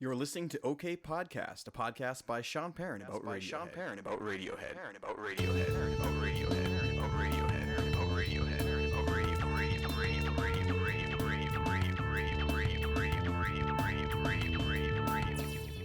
You're listening to OK Podcast, a podcast by Sean Perrin about Radiohead.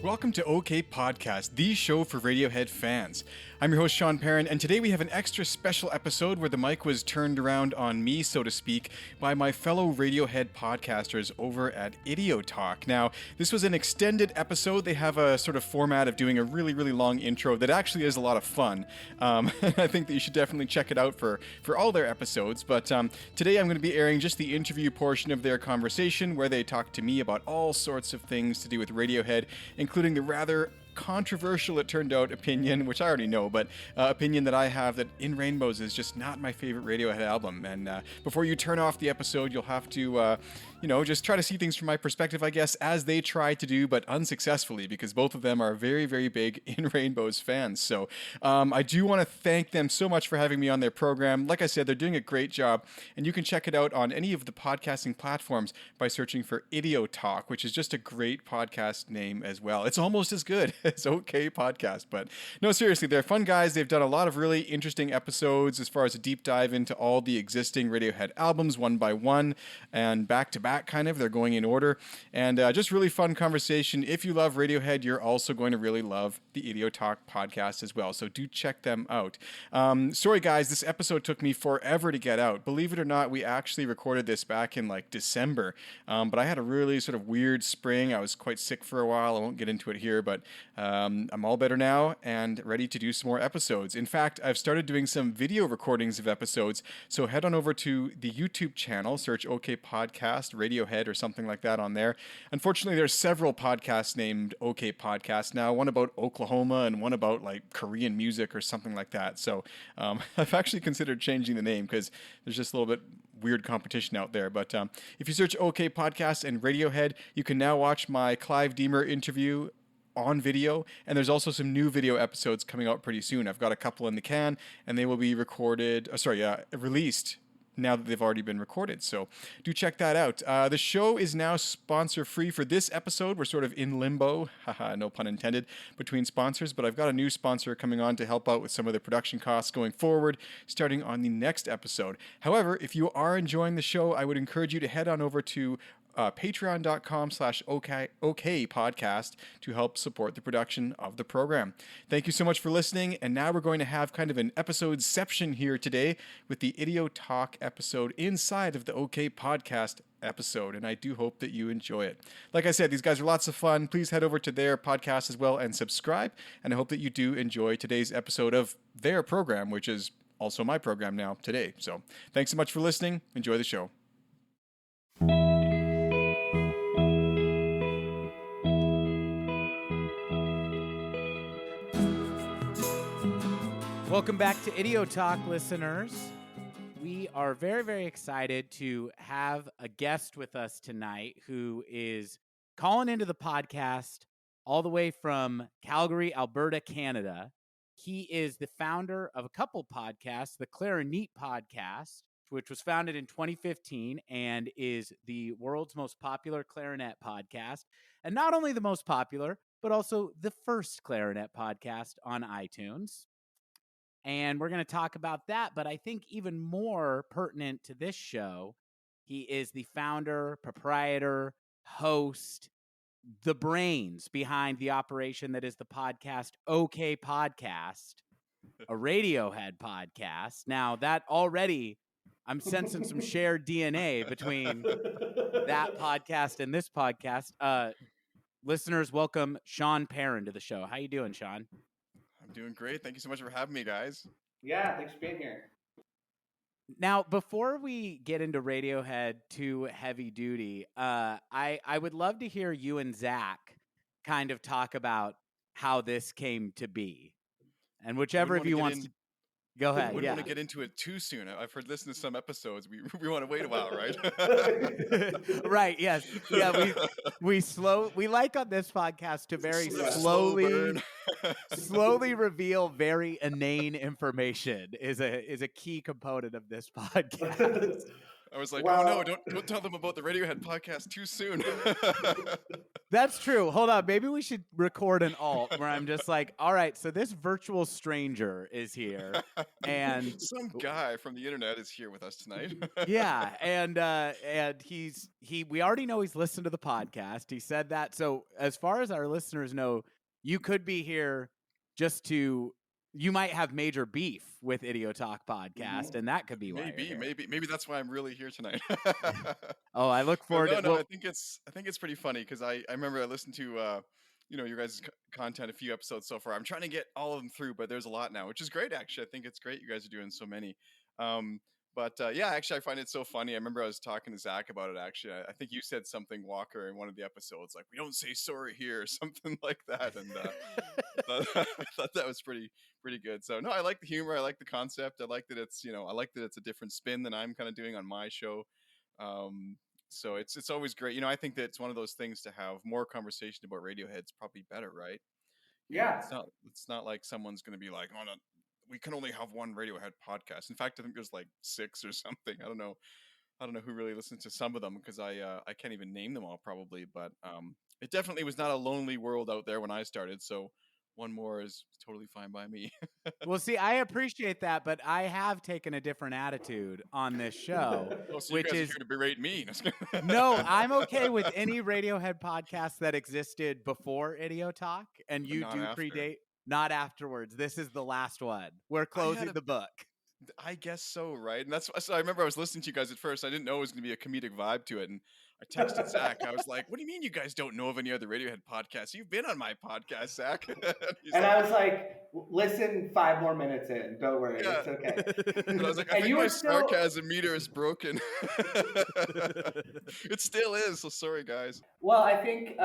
Welcome to OK Podcast, the show for Radiohead fans. I'm your host, Sean Perrin, and today we have an extra special episode where the mic was turned around on me, so to speak, by my fellow Radiohead podcasters over at Idiotalk. Now, this was an extended episode. They have a sort of format of doing a really, really long intro that actually is a lot of fun. I think that you should definitely check it out for all their episodes, but today I'm going to be airing just the interview portion of their conversation where they talk to me about all sorts of things to do with Radiohead, including the rather controversial, it turned out, opinion, which I already know, but opinion that I have that In Rainbows is just not my favorite Radiohead album. And before you turn off the episode, you'll have to, just try to see things from my perspective, I guess, as they try to do, but unsuccessfully, because both of them are very, very big In Rainbows fans. So I do want to thank them so much for having me on their program. Like I said, they're doing a great job, and you can check it out on any of the podcasting platforms by searching for Idiotalk, which is just a great podcast name as well. It's almost as good as OK Podcast, but no, seriously, they're fun guys. They've done a lot of really interesting episodes as far as a deep dive into all the existing Radiohead albums one by one and back to back, kind of. They're going in order, and just really fun conversation. If you love Radiohead, you're also going to really love the Idiotalk podcast as well, so do check them out. Sorry guys, this episode took me forever to get out. Believe it or not, we actually recorded this back in like December, but I had a really sort of weird spring. I was quite sick for a while. I won't get into it here, but I'm all better now and ready to do some more episodes. In fact, I've started doing some video recordings of episodes, so head on over to the YouTube channel, search OK Podcast, Radiohead, or something like that on there. Unfortunately, there's several podcasts named OK Podcast now, one about Oklahoma and one about like Korean music or something like that. So I've actually considered changing the name because there's just a little bit weird competition out there. But if you search OK Podcast and Radiohead, you can now watch my Clive Deemer interview on video, and there's also some new video episodes coming out pretty soon. I've got a couple in the can, and they will be released now that they've already been recorded. So do check that out. The show is now sponsor free for this episode. We're sort of in limbo, haha, no pun intended, between sponsors, but I've got a new sponsor coming on to help out with some of the production costs going forward, starting on the next episode. However, if you are enjoying the show, I would encourage you to head on over to patreon.com/OK podcast to help support the production of the program. Thank you so much for listening, and now we're going to have kind of an episodeception here today with the Idiotalk episode inside of the OK Podcast episode, and I do hope that you enjoy it. Like I said, these guys are lots of fun. Please head over to their podcast as well and subscribe, and I hope that you do enjoy today's episode of their program, which is also my program now today. So thanks so much for listening. Enjoy the show. Welcome back to Idiotalk, listeners. We are very, very excited to have a guest with us tonight who is calling into the podcast all the way from Calgary, Alberta, Canada. He is the founder of a couple podcasts, the Clarinet podcast, which was founded in 2015 and is the world's most popular clarinet podcast. And not only the most popular, but also the first clarinet podcast on iTunes. And we're going to talk about that. But I think even more pertinent to this show, he is the founder, proprietor, host, the brains behind the operation that is the podcast OK Podcast, a Radiohead podcast. Now, that already, I'm sensing some shared DNA between that podcast and this podcast. Listeners, welcome Sean Perrin to the show. How you doing, Sean? I'm doing great. Thank you so much for having me, guys. Yeah, thanks for being here. Now, before we get into Radiohead too heavy duty, I would love to hear you and Zach kind of talk about how this came to be. And whichever of you wants to go ahead. We yeah. don't want to get into it too soon. I've heard listening to some episodes. We want to wait a while, right? Right. Yes. Yeah. We like on this podcast to very slowly reveal very inane information is a key component of this podcast. I was like, oh no, Well, don't tell them about the Radiohead podcast too soon. That's true. Hold on. Maybe we should record an alt where I'm just like, all right, so this virtual stranger is here. And Some guy from the internet is here with us tonight. yeah, and we already know he's listened to the podcast. He said that. So as far as our listeners know, you could be here just to you might have major beef with Idio Talk podcast, mhm. and that could be why you're maybe, here. maybe that's why I'm really here tonight. Oh, I look But forward to no, well, I think it's pretty funny because I remember I listened to your guys' content a few episodes so far. I'm trying to get all of them through, but there's a lot now, which is great actually. I think it's great you guys are doing so many. Um, but yeah, actually I find it so funny. I remember I was talking to Zach about it actually. I think you said something, Walker, in one of the episodes, like we don't say sorry here or something like that, and I thought that was pretty good. So no, I like the humor. I like the concept. I like that I like that it's a different spin than I'm kind of doing on my show. Um, so it's always great. I think that it's one of those things to have more conversation about Radiohead's probably better, right? Yeah, It's not like someone's going to be like, oh no, we can only have one Radiohead podcast. In fact, I think there's like six or something. I don't know who really listens to some of them because I can't even name them all probably. But it definitely was not a lonely world out there when I started. So one more is totally fine by me. well, see, I appreciate that, but I have taken a different attitude on this show, Oh, so you which guys are here is to berate me? no, I'm okay with any Radiohead podcast that existed before Idio Talk, and But you not do after. predate, not afterwards. This is the last one. We're I had closing a the book. I guess so, right? And that's so I remember I was listening to you guys at first. I didn't know it was going to be a comedic vibe to it, and I texted Zach. I was like, "What do you mean you guys don't know of any other Radiohead podcasts? You've been on my podcast, Zach." And he's and like, I was like, listen, 5 more minutes in. Don't worry, "Yeah," it's okay. and I was like, "I And think you my were still sarcasm meter is broken." It still is. So sorry, guys. well. I think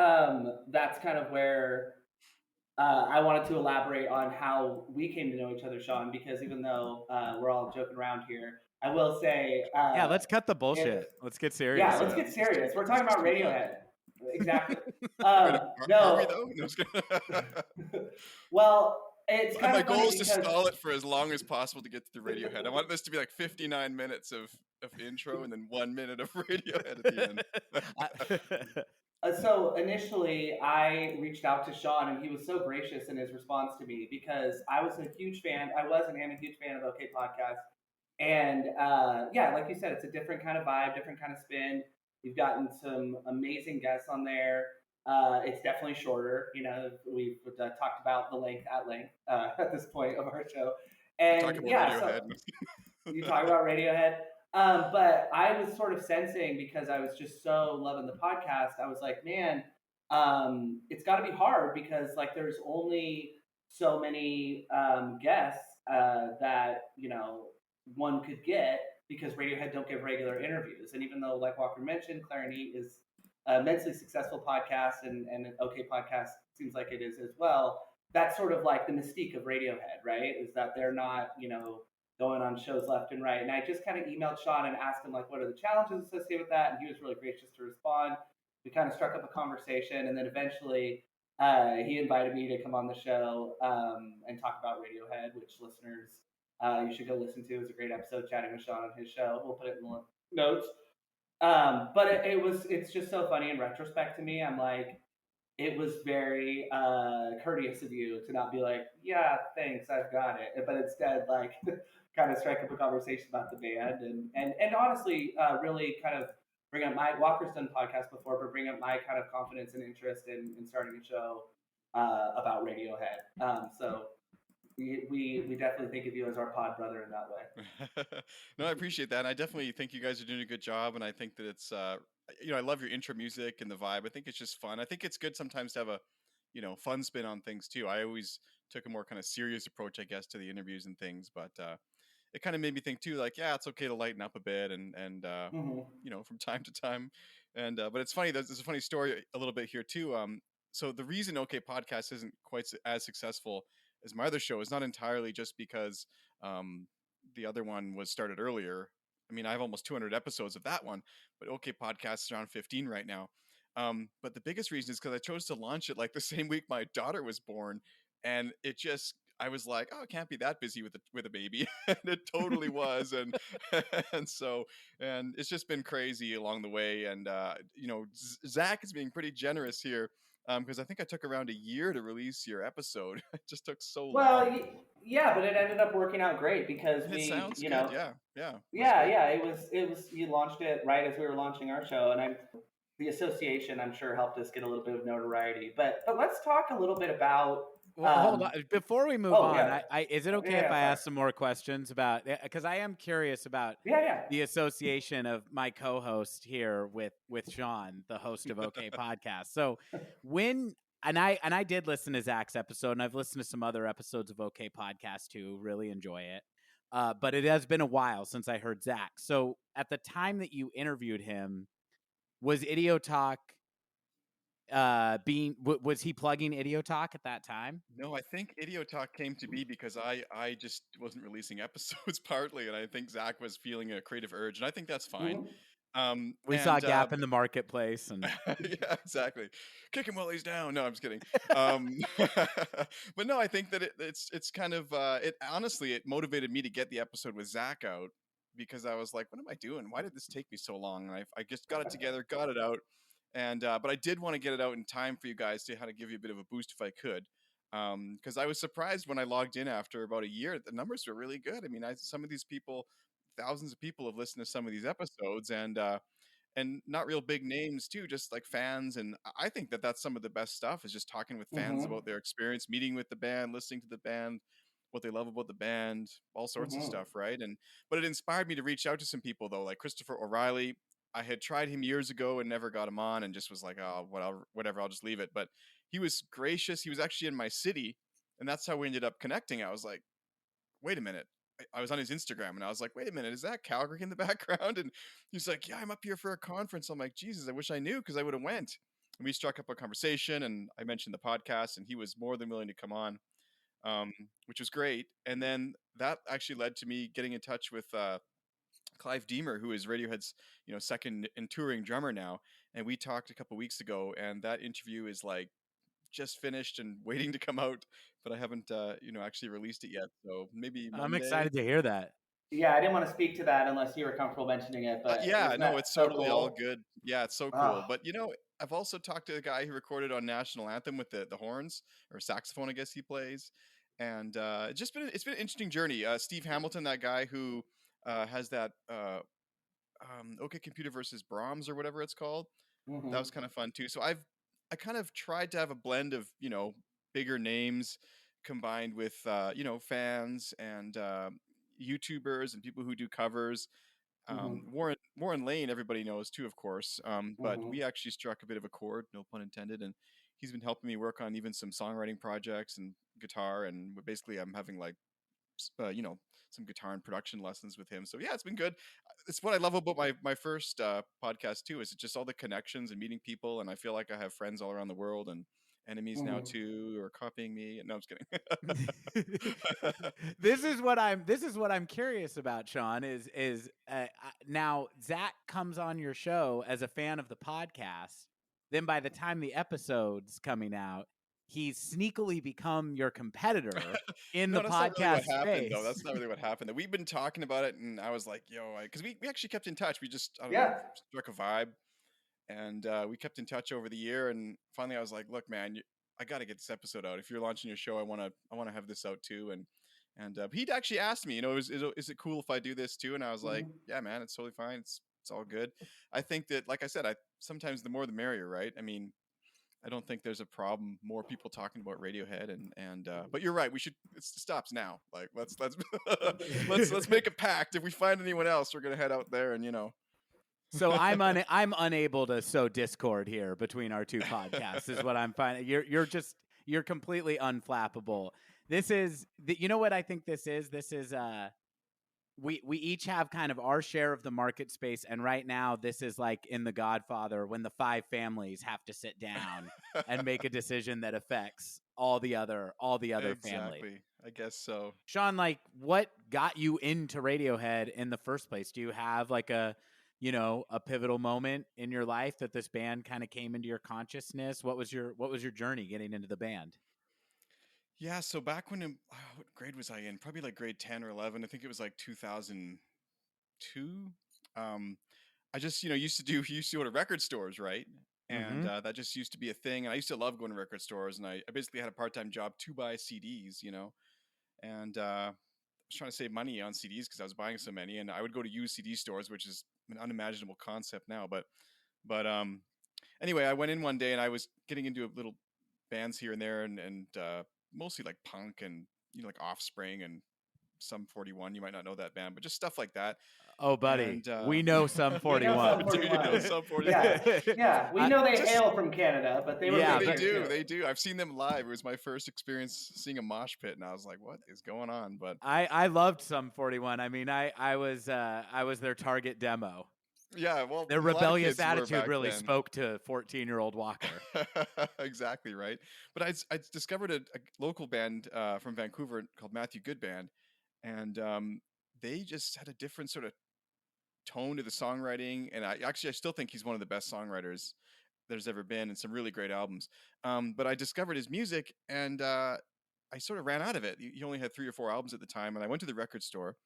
that's kind of where I wanted to elaborate on how we came to know each other, Sean. Because even though we're all joking around here, I will say Yeah, let's cut the if bullshit. Let's get serious yeah, Yeah, let's here. get serious. We're talking this is about too fun. Radiohead. Exactly. Wait, are we No. though? No, Well, it's kind my of funny goal is to because stall it for as long as possible to get to the Radiohead. I want this to be like 59 minutes of intro and then 1 minute of Radiohead at the end. so initially I reached out to Sean and he was so gracious in his response to me because I was a huge fan. I was and am a huge fan of OK Podcast. And yeah, like you said, it's a different kind of vibe, different kind of spin. We've gotten some amazing guests on there. It's definitely shorter. We've talked about the length at length at this point of our show. I talk And about yeah, so Radiohead. you talk about Radiohead. But I was sort of sensing because I was just so loving the podcast. I was like, man, it's got to be hard because like there's only so many guests that one could get because Radiohead don't give regular interviews. And even though, like Walker mentioned, Clarinet is an immensely successful podcast and an OK podcast seems like it is as well. That's sort of like the mystique of Radiohead, right? Is that they're not, going on shows left and right. And I just kind of emailed Sean and asked him like, what are the challenges associated with that? And he was really gracious to respond. We kind of struck up a conversation, and then eventually he invited me to come on the show and talk about Radiohead, which listeners you should go listen to. It's a great episode chatting with Sean on his show. We'll put it in the notes. But it's just so funny in retrospect to me. I'm like, it was very courteous of you to not be like, yeah, thanks, I've got it, but instead like kind of strike up a conversation about the band and honestly really kind of bring up my Walker's done podcast before, but bring up my kind of confidence and interest in starting a show about Radiohead. So we definitely think of you as our pod brother in that way. No, I appreciate that. And I definitely think you guys are doing a good job. And I think that it's, I love your intro music and the vibe. I think it's just fun. I think it's good sometimes to have a, fun spin on things too. I always took a more kind of serious approach, I guess, to the interviews and things. But it kind of made me think too, like, yeah, it's okay to lighten up a bit and Mm-hmm. from time to time. And but it's funny. There's a funny story a little bit here too. So the reason OK Podcast isn't quite as successful as my other show is not entirely just because um, the other one was started earlier. I mean, I have almost 200 episodes of that one, but OK Podcast is around 15 right now. But the biggest reason is because I chose to launch it like the same week my daughter was born, and it just I was like, oh, it can't be that busy with a baby, and it totally was, and and so and it's just been crazy along the way, and Zach is being pretty generous here, because I think I took around a year to release your episode. It just took so Well, long. yeah, but it ended up working out great because It we, sounds good. Yeah, yeah, it was yeah, good. yeah, it was you launched it right as we were launching our show, and the association, I'm sure, helped us get a little bit of notoriety. But let's talk a little bit about. Well, hold on. Before we move Oh on, yeah, is it okay yeah, if yeah, I sorry. ask some more questions about, because I am curious about Yeah, yeah. the association of my co-host here with Sean, the host of OK Podcast. So when and I did listen to Zach's episode, and I've listened to some other episodes of OK Podcast too. Really enjoy it. But it has been a while since I heard Zach. So at the time that you interviewed him, was Idiotalk was he plugging Idiotalk at that time? No, I think Idiotalk came to be because I just wasn't releasing episodes partly, and I think Zach was feeling a creative urge, and I think that's fine. Mm-hmm. We saw a gap in the marketplace, and yeah, exactly. Kick him while he's down. No, I'm just kidding. But no, I think that it's kind of it honestly it motivated me to get the episode with Zach out because I was like, what am I doing? Why did this take me so long? And I just got it together, got it out, and but I did want to get it out in time for you guys to kind of give you a bit of a boost if I could. Because I was surprised when I logged in after about a year, the numbers were really good. I mean, some of these people, thousands of people have listened to some of these episodes, and not real big names too, just like fans. And I think that that's some of the best stuff is just talking with fans Mm-hmm. about their experience meeting with the band, listening to the band, what they love about the band, all sorts of Mm-hmm. stuff, right? And but it inspired me to reach out to some people though, like Christopher O'Reilly. I had tried him years ago and never got him on, and just was like, oh, whatever, I'll just leave it. But he was gracious. He was actually in my city, and that's how we ended up connecting. I was like, wait a minute. I was on his Instagram and I was like, wait a minute, is that Calgary in the background? And he's like, yeah, I'm up here for a conference. I'm like, Jesus, I wish I knew because I would have went. And we struck up a conversation and I mentioned the podcast and he was more than willing to come on, which was great. And then that actually led to me getting in touch with Clive Deemer, who is Radiohead's second and touring drummer now. And we talked a couple weeks ago, and that interview is like just finished and waiting to come out, but I haven't actually released it yet. So maybe I'm Monday. excited to hear that. Yeah, I didn't want to speak to that unless you were comfortable mentioning it, but Yeah, isn't no, that it's so totally all cool? good. Yeah, it's so cool. Oh. But I've also talked to the guy who recorded on National Anthem with the horns or saxophone, I guess he plays. And it's been an interesting journey. Steve Hamilton, that guy who has that OK Computer versus Brahms or whatever it's called. That Mm-hmm. was kind of fun too. So I kind of tried to have a blend of bigger names combined with fans and YouTubers and people who do covers. Mm-hmm. Warren Lane, everybody knows too, of course. But Mm-hmm. we actually struck a bit of a chord, no pun intended, and he's been helping me work on even some songwriting projects and guitar. And basically, I'm having like some guitar and production lessons with him. So yeah, it's been good. It's what I love about my first podcast too. Is it's just all the connections and meeting people, and I feel like I have friends all around the world and enemies now Mm-hmm. too, or copying me. No, I'm just This is what I'm curious about, Sean. Now Zach comes on your show as a fan of the podcast. Then by the time the episode's coming out, he's sneakily become your competitor in the No, that's not really what podcast happened, though. space. That's not really what happened. We've been talking about it, and I was like, yo, because we actually kept in touch. We just, I don't know, Yeah. struck a vibe, and we kept in touch over the year. And finally, I was like, look, man, I got to get this episode out. If you're launching your show, I want to have this out too. And he'd actually asked me, is it cool if I do this too? And I was like, Mm-hmm. yeah, man, it's totally fine. It's all good. I think that, like I said, I sometimes the more the merrier, right? I mean, I don't think there's a problem. More people talking about Radiohead and but you're right. We should. It stops now. Like let's let's make a pact. If we find anyone else, we're gonna head out there and So I'm unable to sow discord here between our two podcasts. Is what I'm finding. You're completely unflappable. You know what I think this is. This is we each have kind of our share of the market space, and right now this is like in The Godfather when the five families have to sit down and make a decision that affects all the other family. exactly. I guess so. Sean, like, what got you into Radiohead in the first place? Do you have like a pivotal moment in your life that this band kind of came into your consciousness? What was your journey getting into the band? Yeah, so back when what grade was I in? Probably like grade 10 or 11. I think it was like 2002. Um, I just, used to go to record stores, right? And Mm-hmm. that just used to be a thing. And I used to love going to record stores. And I basically had a part-time job to buy CDs, and I was trying to save money on CDs because I was buying so many. And I would go to used CD stores, which is an unimaginable concept now. But anyway, I went in one day and I was getting into a little bands here and there, and mostly like punk and like Offspring and some 41. You might not know that band, but just stuff like that. Oh, buddy, And we know some We know Sum 41. do you know 41. some 41? Yeah, yeah. We I, know they Just hail from Canada, but they were yeah, big they but here do, too. they do. I've seen them live. It was my first experience seeing a mosh pit, and I was like, "What is going on?" But I loved some 41. I mean, I was their target demo. yeah, well, Their a lot of rebellious kids were attitude back really then. spoke to 14-year-old Walker. Exactly right. But I discovered a local band from Vancouver called Matthew Good Band, and they just had a different sort of tone to the songwriting. And I still think he's one of the best songwriters there's ever been, and some really great albums. But I discovered his music, and I sort of ran out of it. He only had 3 or 4 albums at the time, and I went to the record store.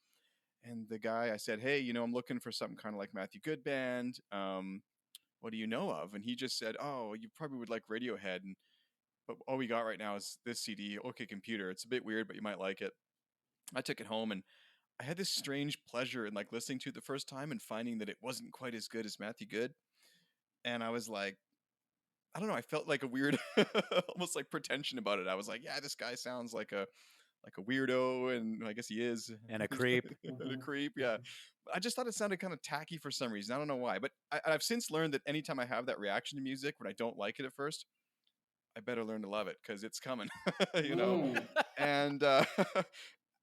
And the guy, I said, "Hey, I'm looking for something kind of like Matthew Good Band. What do you know of?" And he just said, "Oh, you probably would like Radiohead, but all we got right now is this CD, OK Computer. It's a bit weird, but you might like it." I took it home, and I had this strange pleasure in like listening to it the first time and finding that it wasn't quite as good as Matthew Good. And I was like, I don't know, I felt like a weird, almost like pretension about it. I was like, yeah, this guy sounds like a weirdo, and I guess he is, And a creep. and a Mhm. creep. Yeah, I just thought it sounded kind of tacky for some reason. I don't know why, but I've since learned that anytime I have that reaction to music when I don't like it at first, I better learn to love it because it's coming, you know. Mm.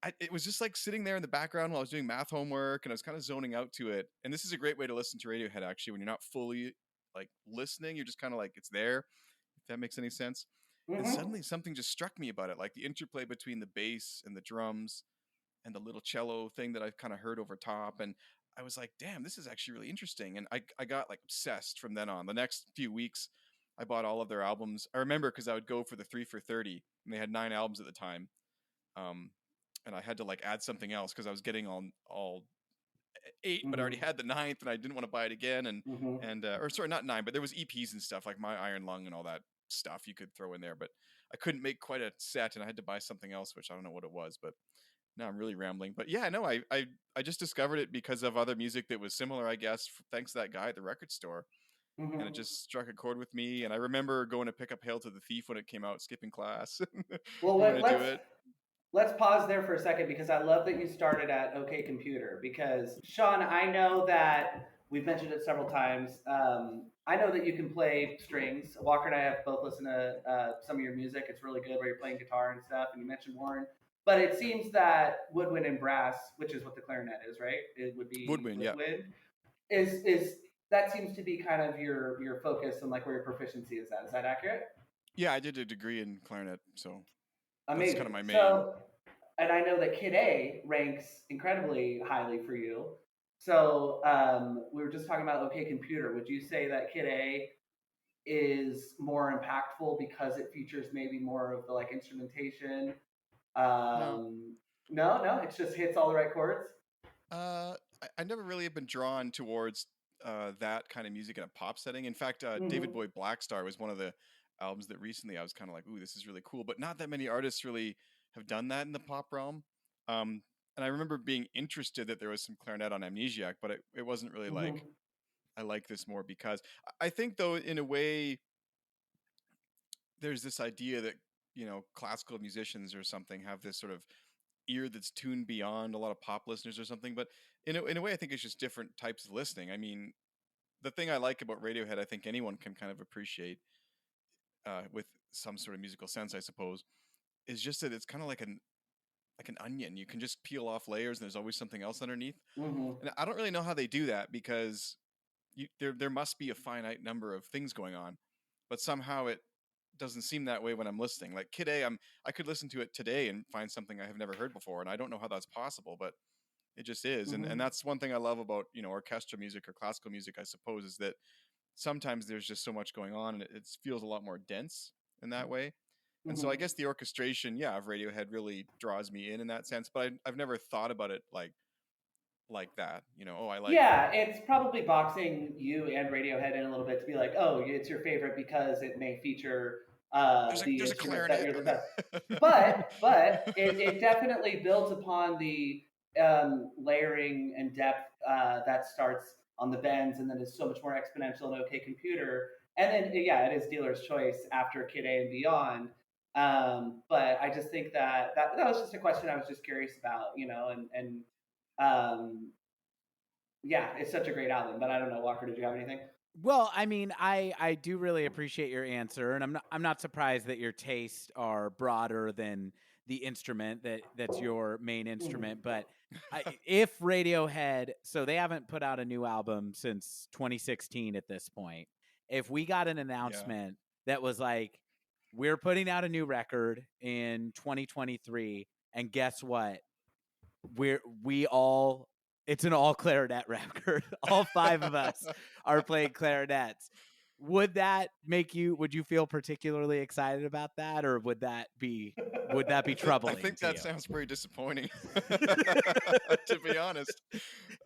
And it was just like sitting there in the background while I was doing math homework, and I was kind of zoning out to it. And this is a great way to listen to Radiohead actually when you're not fully like listening. You're just kind of like it's there, if that makes any sense. And Mhm. suddenly something just struck me about it, like the interplay between the bass and the drums and the little cello thing that I've kind of heard over top. And I was like, damn, this is actually really interesting. And I got like obsessed from then on. The next few weeks, I bought all of their albums. I remember because I would go for the 3 for 30, and they had 9 albums at the time. Um, and I had to like add something else because I was getting all 8, but I already Mhm. had the ninth, and I didn't want to buy it again. Mhm. And or sorry, not 9, but there was EPs and stuff like My Iron Lung and all that stuff you could throw in there. But I couldn't make quite a set, and I had to buy something else, which I don't know what it was. But now I'm really rambling. But yeah, no, I just discovered it because of other music that was similar, I guess, thanks to that guy at the record store. And it Mhm. just struck a chord with me. And I remember going to pick up Hail to the Thief when it came out, skipping class, Well, going to do let's it. let's pause there for a second because I love that you started at OK Computer. Because Sean, I know that we've mentioned it several times. I know that you can play strings. Walker and I have both listened to some of your music. It's really good where you're playing guitar and stuff. And you mentioned Warren, but it seems that woodwind and brass, which is what the clarinet is, right? It would be Woodwind, yeah. woodwind. Is that seems to be kind of your focus and like where your proficiency is at? Is that accurate? Yeah, I did a degree in clarinet, so that's kind of Amazing. my main. So, and I know that Kid A ranks incredibly highly for you. So, we were just talking about OK Computer. Would you say that Kid A is more impactful because it features maybe more of the like instrumentation? No, No, no, it just hits all the right chords. I never really have been drawn towards that kind of music in a pop setting. In fact, David Mm-hmm. Bowie Blackstar was one of the albums that recently I was kind of like, ooh, this is really cool. But not that many artists really have done that in the pop realm. Um, and I remember being interested that there was some clarinet on Amnesiac, but it wasn't really like, Mm-hmm. I like this more because I think, though, in a way, there's this idea that, classical musicians or something have this sort of ear that's tuned beyond a lot of pop listeners or something. But in a way, I think it's just different types of listening. I mean, the thing I like about Radiohead, I think anyone can kind of appreciate with some sort of musical sense, I suppose, is just that it's kind of like an onion. You can just peel off layers, and there's always something else underneath. Mm-hmm. And I don't really know how they do that because there must be a finite number of things going on, but somehow it doesn't seem that way when I'm listening. Like Kid A, I could listen to it today and find something I have never heard before, and I don't know how that's possible, but it just is. And Mm-hmm. that's one thing I love about orchestral music or classical music, I suppose, is that sometimes there's just so much going on, and it feels a lot more dense in that way. And so I Mhm. guess the orchestration, of Radiohead really draws me in that sense. But I've never thought about it like that. Oh, I like. Yeah, it's probably boxing you and Radiohead in a little bit to be like, oh, it's your favorite because it may feature the There's a instrument that clarinet you're the on there. best. But it definitely builds upon the layering and depth that starts on the bends and then is so much more exponential in OK Computer. And then it is dealer's choice after Kid A and beyond. But I just think that was just a question I was just curious about, and um, yeah, it's such a great album. But I don't know, Walker, did you have anything? Well, I mean, I do really appreciate your answer, and I'm not surprised that your tastes are broader than the instrument that's your main instrument. Mhm. But if Radiohead, so they haven't put out a new album since 2016 at this point. If we got an Yeah. announcement that was like, we're putting out a new record in 2023, and guess what? We all it's an all clarinet record. All five of us are playing clarinets. Would you feel particularly excited about that, or would that be I troubling think to that you? sounds pretty disappointing, to be honest.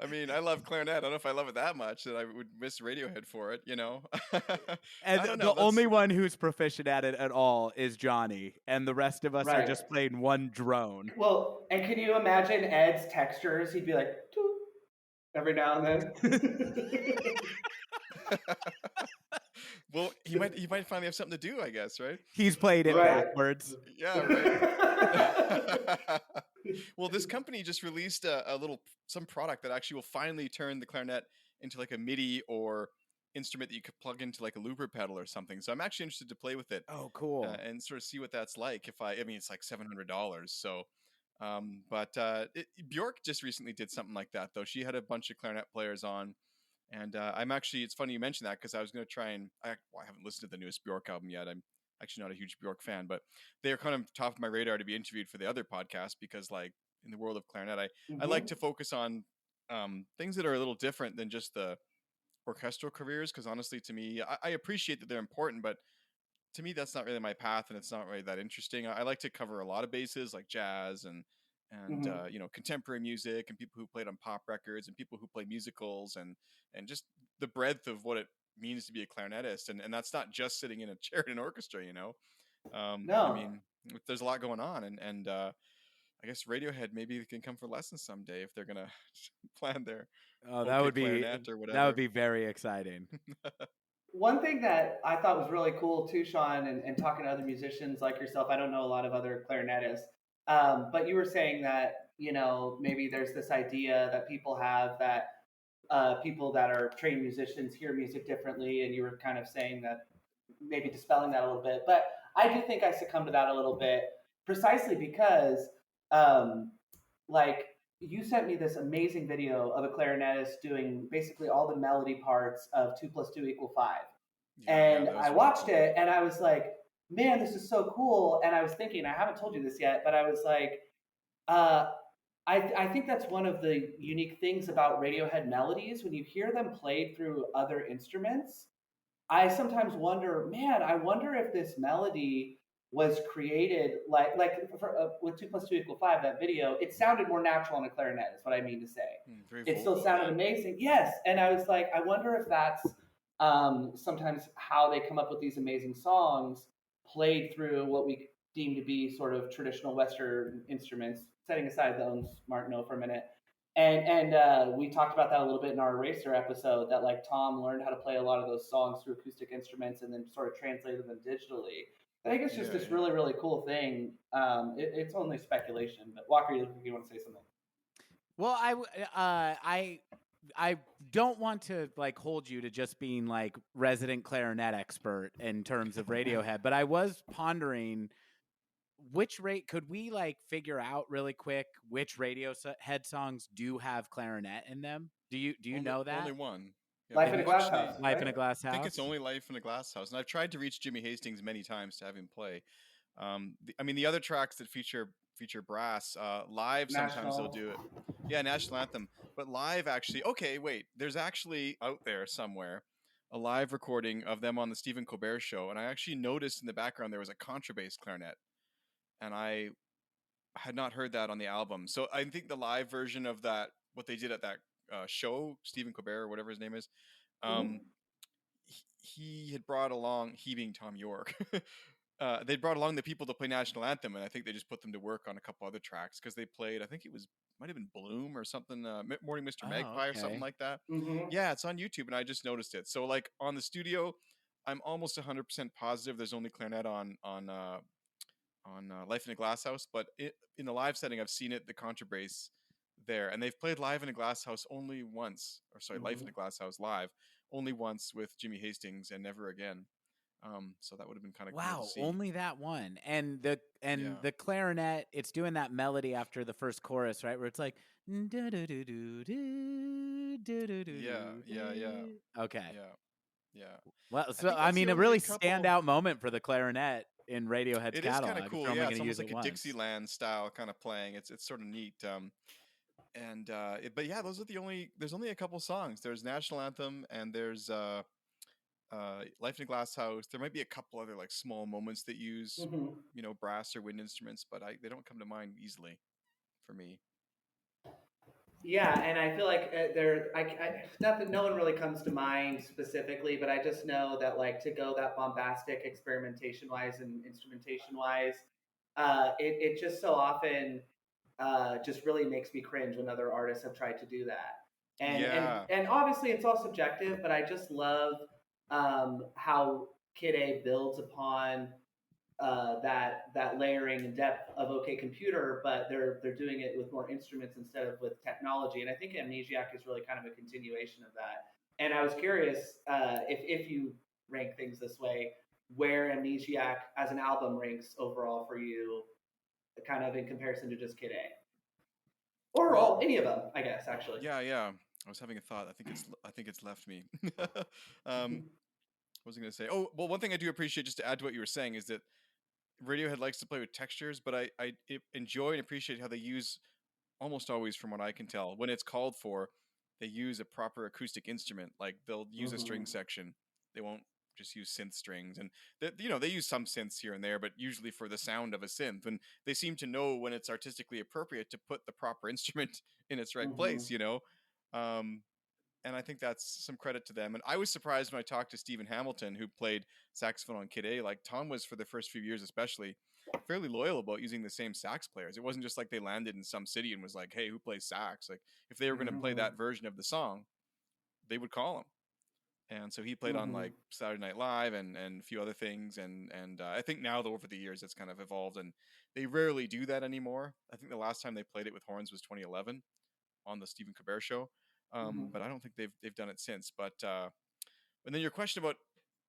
I mean, I love clarinet. I don't know if I love it that much that I would miss Radiohead for it. And I don't the know. only one who's proficient at it at all is Johnny, and the rest of us are Right. just playing one drone. Well, and can you imagine Ed's textures? He'd be like, "Toot," every now and then. Well, he might finally have something to do, I guess, right? He's played it But Right. backwards. yeah, right. Well, this company just released some product that actually will finally turn the clarinet into like a MIDI or instrument that you could plug into like a looper pedal or something. So I'm actually interested to play with it Oh, cool. and sort of see what that's like. I mean, it's like $700. So, but Bjork just recently did something like that though. She had a bunch of clarinet players on, and it's funny you mentioned that because I was going to try I haven't listened to the newest Bjork album yet. I'm actually not a huge Bjork fan, but they're kind of top of my radar to be interviewed for the other podcast because, like, in the world of clarinet, I like Mhm. to focus on things that are a little different than just the orchestral careers. Because honestly, to me, I appreciate that they're important, but to me that's not really my path and it's not really that interesting. I like to cover a lot of bases like jazz and Mhm. contemporary music and people who played on pop records and people who play musicals and just the breadth of what it means to be a clarinetist, and that's not just sitting in a chair in an orchestra. I No. mean, there's a lot going on, and I guess Radiohead maybe can come for lessons someday if they're gonna plan their Oh, that OK would be clarinet or that would whatever. be very exciting. One thing that I thought was really cool too, Sean, and talking to other musicians like yourself, I don't know a lot of other clarinetists, but you were saying that, maybe there's this idea that people have that people that are trained musicians hear music differently, and you were kind of saying that maybe dispelling that a little bit. But I do think I succumb to that a little bit, precisely because, um, like, you sent me this amazing video of a clarinetist doing basically all the melody parts of 2 + 2 = 5, Yeah, and that I was really watched cool. it and I was like, man, this is so cool. And I was thinking, I haven't told you this yet, but I was like, uh, I think that's one of the unique things about Radiohead melodies. When you hear them played through other instruments, I sometimes wonder, man, I wonder if this melody was created with 2 + 2 = 5. That video, it sounded more natural on a clarinet. Is what I mean to say. Very It still vocal, sounded yeah. amazing, yes. And I was like, I wonder if that's sometimes how they come up with these amazing songs played through what we deem to be sort of traditional Western instruments, setting aside the own smart note for a minute. And we talked about that a little bit in our Eraser episode. That like Tom learned how to play a lot of those songs through acoustic instruments and then sort of translated them digitally. I think it's just Yeah, this yeah. really really cool thing. It's only speculation, but Walker, you want to say something? Well, I don't want to like hold you to just being like resident clarinet expert in terms of Radiohead, but I was pondering which rate could we like figure out really quick which Radiohead songs do have clarinet in them? Do you Only know only that? one. Yeah, Life well, in a Maybe Glass House, actually, Life in right? a Glass I think it's House? only Life in a Glass House, and I've tried to reach Jimmy Hastings many times to have him play. I mean, the other tracks that feature brass live, sometimes they'll National. do it. Yeah, national anthem, but live actually. Okay, wait. There's actually out there somewhere a live recording of them on the Stephen Colbert Show, and I actually noticed in the background there was a contrabass clarinet, and I had not heard that on the album. So I think the live version of that, what they did at that show, Stephen Colbert or whatever his name is, um, Mm-hmm. he had brought along, he being Tom York, they brought along the people to play national anthem, and I think they just put them to work on a couple other tracks because they played, I think it was might have been Bloom or something, Morning Mr. Oh, Magpie or something okay. like that. Mm-hmm. Yeah, it's on YouTube, and I just noticed it. So like on the studio, I'm almost 100% positive there's only clarinet on Life in a Glass House, but in the live setting, I've seen it, the contrabass there, and they've played Live in a Glass House only once, or sorry, Life Mm-hmm. in a Glass House live only once with Jimmy Hastings and never again. So that would have been kind of cool to Wow, see. only that one. And Yeah, the clarinet, it's doing that melody after the first chorus, right? Where it's like yeah, yeah, yeah, okay. yeah, yeah. Well, I so think I that's mean, the a only really couple. standout moment for the clarinet in Radiohead's It is kind of catalog if cool. they're only Yeah, going it's to almost use like it a once. Dixieland style kind of playing. It's sort of neat. And but yeah, those are the only. There's only a couple songs. There's National Anthem and there's Life in a Glass House. There might be a couple other like small moments that use, Mm-hmm. brass or wind instruments, but they don't come to mind easily for me. Yeah, and I feel like not that no one really comes to mind specifically, but I just know that like to go that bombastic experimentation wise and instrumentation wise, it just so often just really makes me cringe when other artists have tried to do that. And and Yeah, and obviously it's all subjective, but I just love how Kid A builds upon that layering and depth of OK Computer, but they're doing it with more instruments instead of with technology. And I think Amnesiac is really kind of a continuation of that. And I was curious if you rank things this way, where Amnesiac as an album ranks overall for you, kind of in comparison to just Kid A, or well, all any of them, I guess actually. yeah, yeah. I was having a thought. I think it's left me. um, what was I going to say? Oh, well, one thing I do appreciate, just to add to what you were saying, is that Radiohead likes to play with textures, but I enjoy and appreciate how they use, almost always from what I can tell, when it's called for, they use a proper acoustic instrument. Like they'll use a string Mm-hmm. section. They won't just use synth strings, and they use some synths here and there, but usually for the sound of a synth. And they seem to know when it's artistically appropriate to put the proper instrument in its right Mm-hmm. place. Um, and I think that's some credit to them. And I was surprised when I talked to Stephen Hamilton, who played saxophone on Kid A. Like Tom was, for the first few years, especially, fairly loyal about using the same sax players. It wasn't just like they landed in some city and was like, "Hey, who plays sax?" Like if they were going to play Mm-hmm. that version of the song, they would call him. And so he played on Mm-hmm. like Saturday Night Live and a few other things. And I think now, though, over the years, it's kind of evolved, and they rarely do that anymore. I think the last time they played it with horns was 2011 on the Stephen Colbert Show. Mm-hmm. But I don't think they've done it since. But and then your question about,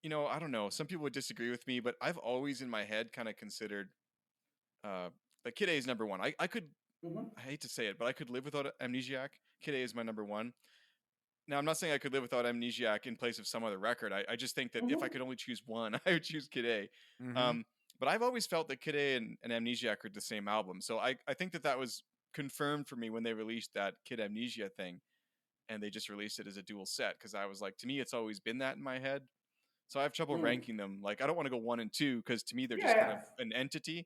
I don't know, some people would disagree with me, but I've always in my head kind of considered uh, like Kid A is number one. I could, Mm-hmm. I hate to say it, but I could live without Amnesiac. Kid A is my number one. Now I'm not saying I could live without Amnesiac in place of some other record. I just think that if I Mm-hmm. could only choose one, I would choose Kid A. Mm-hmm. But I've always felt that Kid A and Amnesiac are the same album. So I think that was confirmed for me when they released that Kid Amnesia thing, and they just released it as a dual set, because I was like, to me, it's always been that in my head. So I have trouble Mm. ranking them. Like I don't want to go one and two because to me they're Yeah, just kind yeah. of an entity.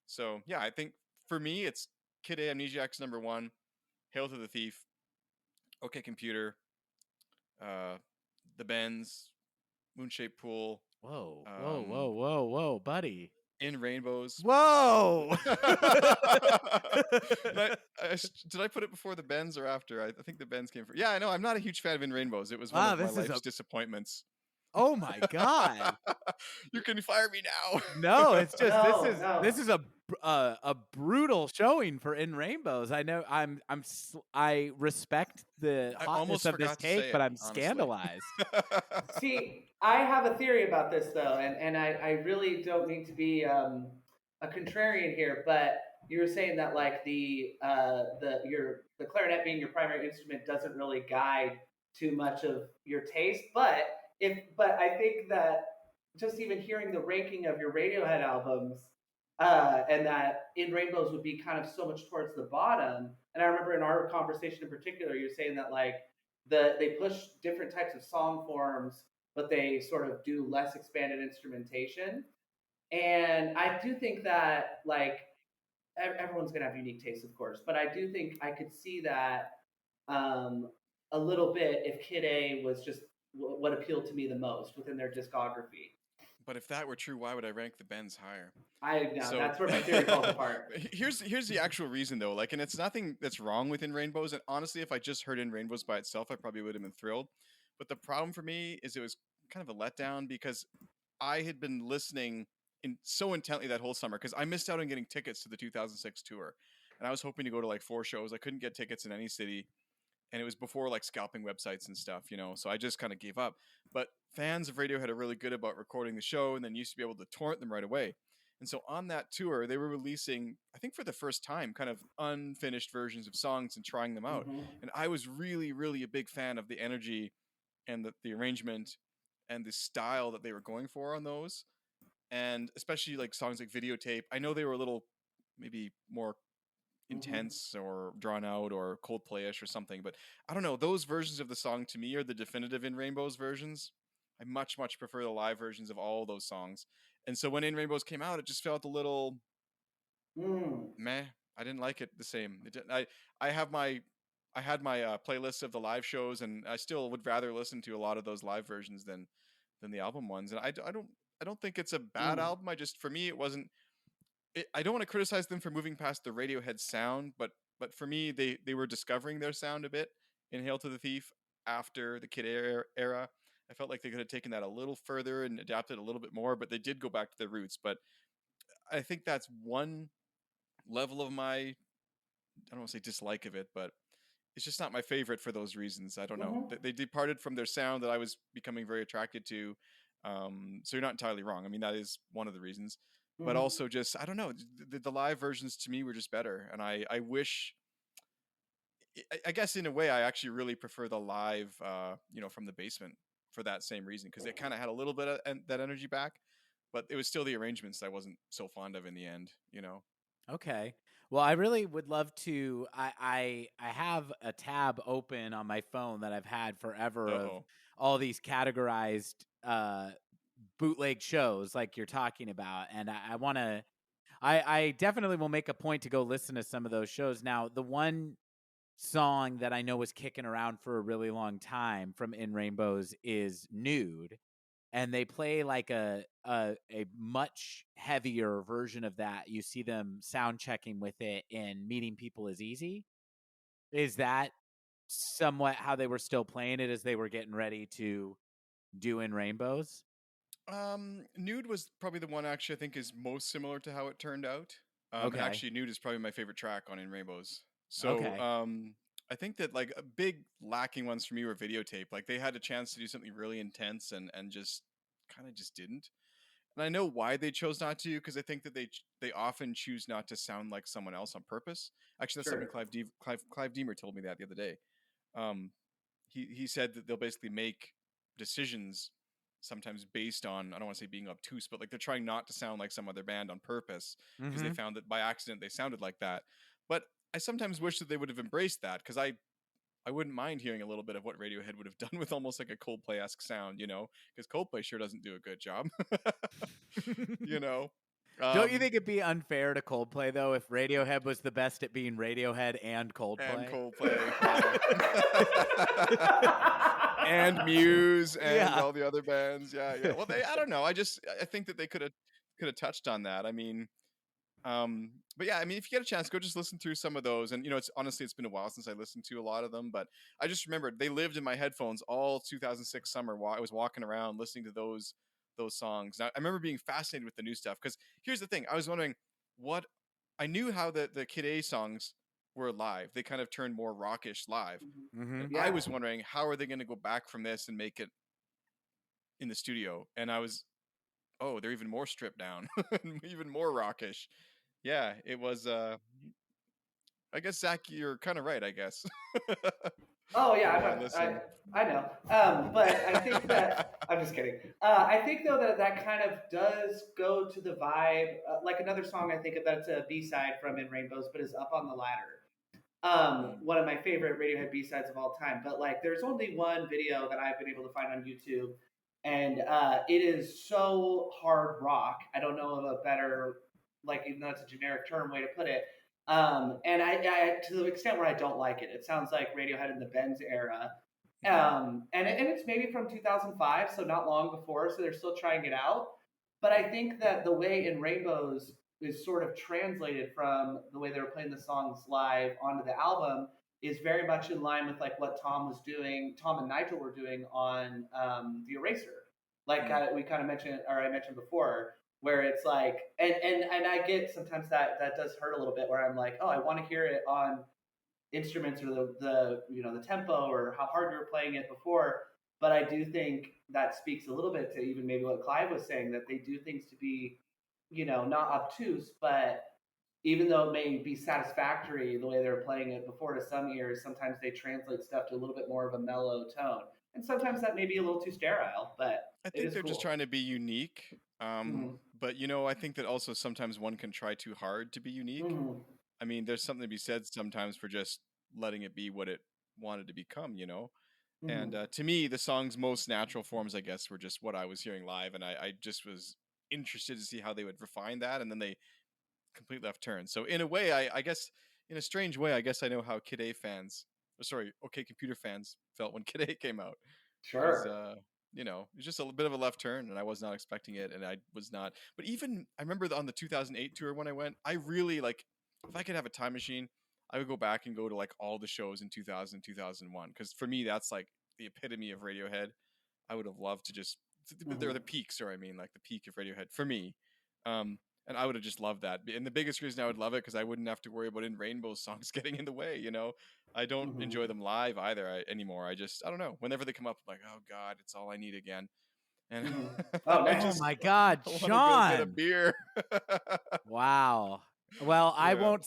So yeah, I think for me it's Kid A, Amnesiac's number one, Hail to the Thief, OK Computer, uh, The Bends, Moonshaped Pool, Whoa, whoa, um, whoa, whoa, whoa, buddy. In Rainbows. Whoa. Did I put it before the Bends or after? I think the Bends came first. Yeah, I know. I'm not a huge fan of In Rainbows. It was one Wow, of my this is life's a disappointments. oh my god. You can fire me now. No, it's just No, this no. is a brutal showing for In Rainbows. I know I respect the I hotness almost of this forgot to take, say but it, I'm honestly. scandalized. See, I have a theory about this though, and I really don't need to be a contrarian here, but you were saying that like the clarinet being your primary instrument doesn't really guide too much of your taste, but I think that just even hearing the ranking of your Radiohead albums, and that In Rainbows would be kind of so much towards the bottom. And I remember in our conversation in particular, you're saying that like they push different types of song forms but they sort of do less expanded instrumentation. And I do think that like everyone's gonna have unique tastes, of course, but I do think I could see that um, a little bit if Kid A was just what appealed to me the most within their discography. But if that were true, why would I rank the Bends higher? I know So that's where my theory falls apart. here's the actual reason though. Like, and it's nothing that's wrong with In Rainbows. And honestly, if I just heard In Rainbows by itself, I probably would have been thrilled. But the problem for me is it was kind of a letdown because I had been listening so intently that whole summer because I missed out on getting tickets to the 2006 tour, and I was hoping to go to like 4 shows. I couldn't get tickets in any city, and it was before like scalping websites and stuff, so I just kind of gave up. But fans of Radiohead are really good about recording the show and then used to be able to torrent them right away. And so on that tour, they were releasing, I think for the first time, kind of unfinished versions of songs and trying them out. Mm-hmm. And I was really, really a big fan of the energy and the arrangement and the style that they were going for on those. And especially like songs like Videotape. I know they were a little maybe more Mm-hmm. intense or drawn out or Coldplay-ish or something. But I don't know. Those versions of the song to me are the definitive In Rainbows versions. I much prefer the live versions of all those songs. And so when In Rainbows came out, it just felt a little Mm. meh. I didn't like it the same. I have my I had my playlist of the live shows, and I still would rather listen to a lot of those live versions than the album ones. And I don't think it's a bad Mm. album. I just for me it wasn't I don't want to criticize them for moving past the Radiohead sound, but for me, they were discovering their sound a bit in Hail to the Thief after the Kid era. I felt like they could have taken that a little further and adapted a little bit more, but they did go back to their roots. But I think that's one level of my I don't want to say dislike of it, but it's just not my favorite for those reasons. I don't know. Mm-hmm. They departed from their sound that I was becoming very attracted to. So you're not entirely wrong. I mean, that is one of the reasons. But Mm-hmm. also, just I don't know. The live versions to me were just better, and I wish. I guess in a way, I actually really prefer the live, from the basement for that same reason because it kind of had a little bit of that energy back, but it was still the arrangements that I wasn't so fond of in the end. Okay. Well, I really would love to. I have a tab open on my phone that I've had forever Uh of oh. all these categorized bootleg shows like you're talking about, and I want to. I definitely will make a point to go listen to some of those shows. Now, the one song that I know was kicking around for a really long time from In Rainbows is Nude, and they play like a much heavier version of that. You see them sound checking with it in Meeting People is Easy. Is that somewhat how they were still playing it as they were getting ready to do In Rainbows? Nude was probably the one actually I think is most similar to how it turned out. And Okay. actually, Nude is probably my favorite track on In Rainbows. So, Okay. I think that like a big lacking ones for me were Videotape. Like they had a chance to do something really intense and just kind of just didn't. And I know why they chose not to because I think that they often choose not to sound like someone else on purpose. Actually, that's something Sure. Clive Deemer told me that the other day. Um, he said that they'll basically make decisions sometimes based on I don't want to say being obtuse, but like they're trying not to sound like some other band on purpose because they Mm-hmm. found that by accident they sounded like that. But I sometimes wish that they would have embraced that because I wouldn't mind hearing a little bit of what Radiohead would have done with almost like a Coldplay-esque sound, because Coldplay sure doesn't do a good job, you know. Don't you Um, think it'd be unfair to Coldplay though if Radiohead was the best at being Radiohead and and Coldplay? Coldplay, yeah, and Muse and Yeah. all the other bands, yeah, yeah. Well, I don't know. I think that they could have touched on that. I mean, but yeah, I mean, if you get a chance, go just listen through some of those. And it's honestly, it's been a while since I listened to a lot of them, but I just remembered they lived in my headphones all 2006 summer while I was walking around listening to those songs. Now, I remember being fascinated with the new stuff because here's the thing: I was wondering what I knew how the Kid A songs were live. They kind of turned more rockish live, Mm-hmm. and I Yeah. was wondering how are they going to go back from this and make it in the studio. And I was oh, they're even more stripped down, even more rockish. Yeah, it was. I guess Zach, you're kind of right. I guess. Oh yeah, From I'm what I not. listened. I know. But I think that I'm just kidding. I think though that that kind of does go to the vibe. Like another song I think of that's a B side from In Rainbows, but is Up on the Ladder. Mm. One of my favorite Radiohead B sides of all time. But like, there's only one video that I've been able to find on YouTube and it is so hard rock. I don't know of a better, like, even though it's a generic term, way to put it. And I to the extent where I don't like it, it sounds like Radiohead in the Benz era. And it's maybe from 2005, so not long before, so they're still trying it out. But I think that the way In Rainbows is sort of translated from the way they were playing the songs live onto the album is very much in line with like what Tom was doing, Tom and Nigel were doing on the Eraser. Like we kind of mentioned, or I mentioned before, where it's like, and I get sometimes that does hurt a little bit, where I'm like, oh, I want to hear it on instruments or the tempo or how hard you were playing it before. But I do think that speaks a little bit to even maybe what Clive was saying, that they do things to be, not obtuse, but even though it may be satisfactory the way they were playing it before to some ears, sometimes they translate stuff to a little bit more of a mellow tone. And sometimes that may be a little too sterile, but I it think is they're just cool. trying to be unique. Mm-hmm. But I think that also sometimes one can try too hard to be unique. Mm-hmm. I mean, there's something to be said sometimes for just letting it be what it wanted to become. And Mm-hmm. to me, the song's most natural forms, I guess, were just what I was hearing live, and I just was interested to see how they would refine that, and then they complete left turn. So in a way, I guess, in a strange way, I guess I know how Kid A fans, or sorry, OK Computer fans felt when Kid A came out, because Sure. it's just a bit of a left turn, and I was not expecting it, and I was not. But even I remember on the 2008 tour when I went, I really like, if I could have a time machine, I would go back and go to like all the shows in 2000, 2001, because for me that's like the epitome of Radiohead. I would have loved to just, they're Mm-hmm. the peaks, or I mean, like the peak of Radiohead for me. Um, and I would have just loved that. And the biggest reason I would love it, because I wouldn't have to worry about In Rainbow songs getting in the way. I don't Mm-hmm. enjoy them live either anymore. I don't know. Whenever they come up, I'm like, oh God, it's all I need again. And Mm-hmm. Oh, I Oh nice. just my God, I want to go get a Sean! beer. Wow. Well, I Yeah. won't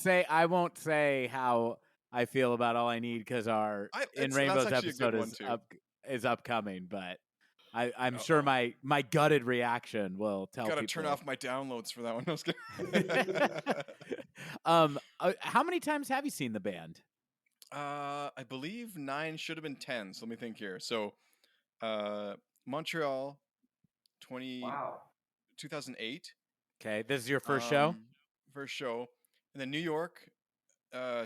say how I feel about All I Need, because our In That's Rainbows actually a good episode one too. is upcoming, but I'm Uh sure oh. my gutted reaction will tell Gotta turn people. off my downloads for that one. I was kidding. How many times have you seen the band? I believe 9 should have been 10. So let me think here. So, uh, Montreal, 20, Wow. 2008, Okay, this is your first show. um, first show, and then New York,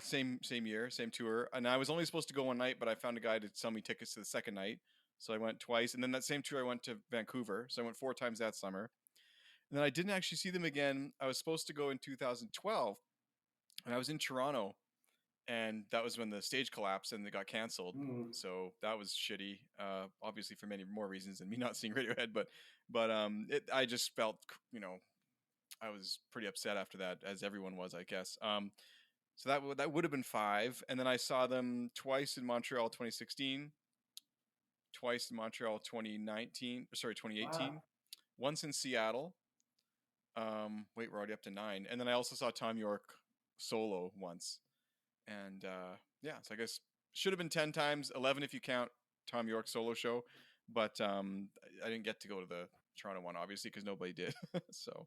same year, same tour. And I was only supposed to go one night, but I found a guy to sell me tickets to the second night, so I went twice. And then that same tour, I went to Vancouver, so I went 4 times that summer. And then I didn't actually see them again. I was supposed to go in 2012, and I was in Toronto, and that was when the stage collapsed and they got canceled. Mm-hmm. So that was shitty. Obviously for many more reasons than me not seeing Radiohead, but I just felt, I was pretty upset after that, as everyone was, I guess. So that would have been 5, and then I saw them twice in Montreal, 2016, twice in Montreal, 2019. Sorry, Wow. 2018. Once in Seattle. Wait, we're already up to 9, and then I also saw Tom York solo once. And yeah, so I guess should have been 10 times, 11 if you count Tom York's solo show. But I didn't get to go to the Toronto one, obviously, because nobody did. So,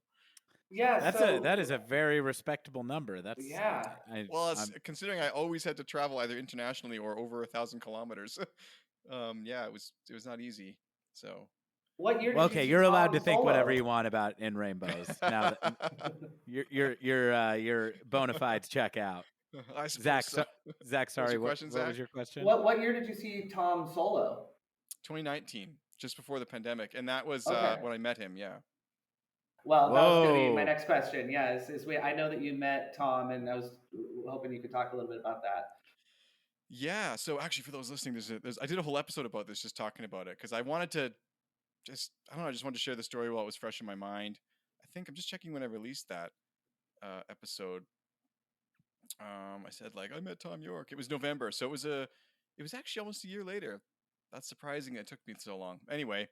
Yeah. That So is a very respectable number. That's yeah. well, it's I'm considering I always had to travel either internationally or over 1,000 kilometers. Yeah, it was not easy. So, What year well, did you okay. see You're allowed Tom to think whatever solo? you want about In Rainbows. Now that your bona fides check out. I suppose Zach, so. Zach, What was sorry. your question, What Zach? was your question? What year did you see Tom solo? 2019, just before the pandemic, and that was Okay. when I met him. Yeah. Well, that was going to be my Whoa. next question. Yeah, I know that you met Tom, and I was hoping you could talk a little bit about that. Yeah. So actually, for those listening, I did a whole episode about this, just talking about it, because I wanted to I don't know, I just wanted to share the story while it was fresh in my mind. I think I'm just checking when I released that episode. I said like I met Tom York. It was November, so it was actually almost a year later. That's surprising. It took me so long. Anyway,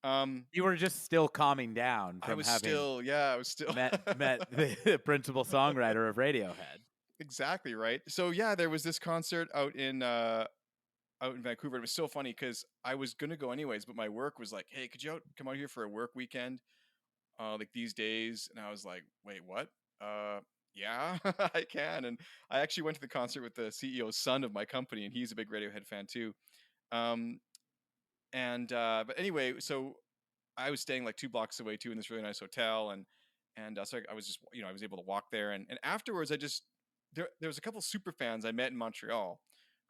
You were just still calming down I from was having still, yeah, I was still met the principal songwriter of Radiohead. exactly right. So yeah, there was this concert out in Vancouver. It was so funny because I was gonna go anyways, but my work was like, "Hey, could you come out here for a work weekend, like these days?" And I was like, "Wait, what? Yeah, I can." And I actually went to the concert with the CEO's son of my company, and he's a big Radiohead fan too. Um, and but anyway, so I was staying like 2 blocks away too in this really nice hotel, and so I was just I was able to walk there, and afterwards I just there was a couple super fans I met in Montreal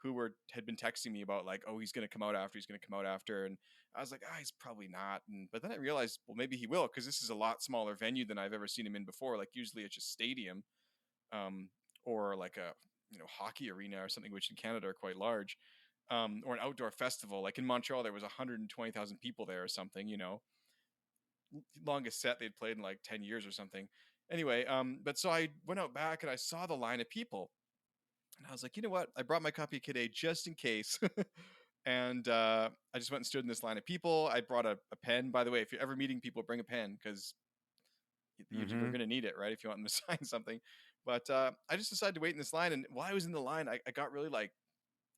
who had been texting me about like, oh, he's going to come out after, and I was like, he's probably not, but then I realized, well, maybe he will, because this is a lot smaller venue than I've ever seen him in before. Like usually it's just stadium, um, or like a hockey arena or something, which in Canada are quite large, or an outdoor festival. Like in Montreal, there was 120,000 people there or something. Longest set they'd played in like 10 years or something. Anyway, but so I went out back and I saw the line of people, and I was like, you know what? I brought my copy of Kid A just in case. And I just went and stood in this line of people. I brought a pen. By the way, if you're ever meeting people, bring a pen, because you're going to need it, right? If you want them to sign something. But I just decided to wait in this line. And while I was in the line, I got really like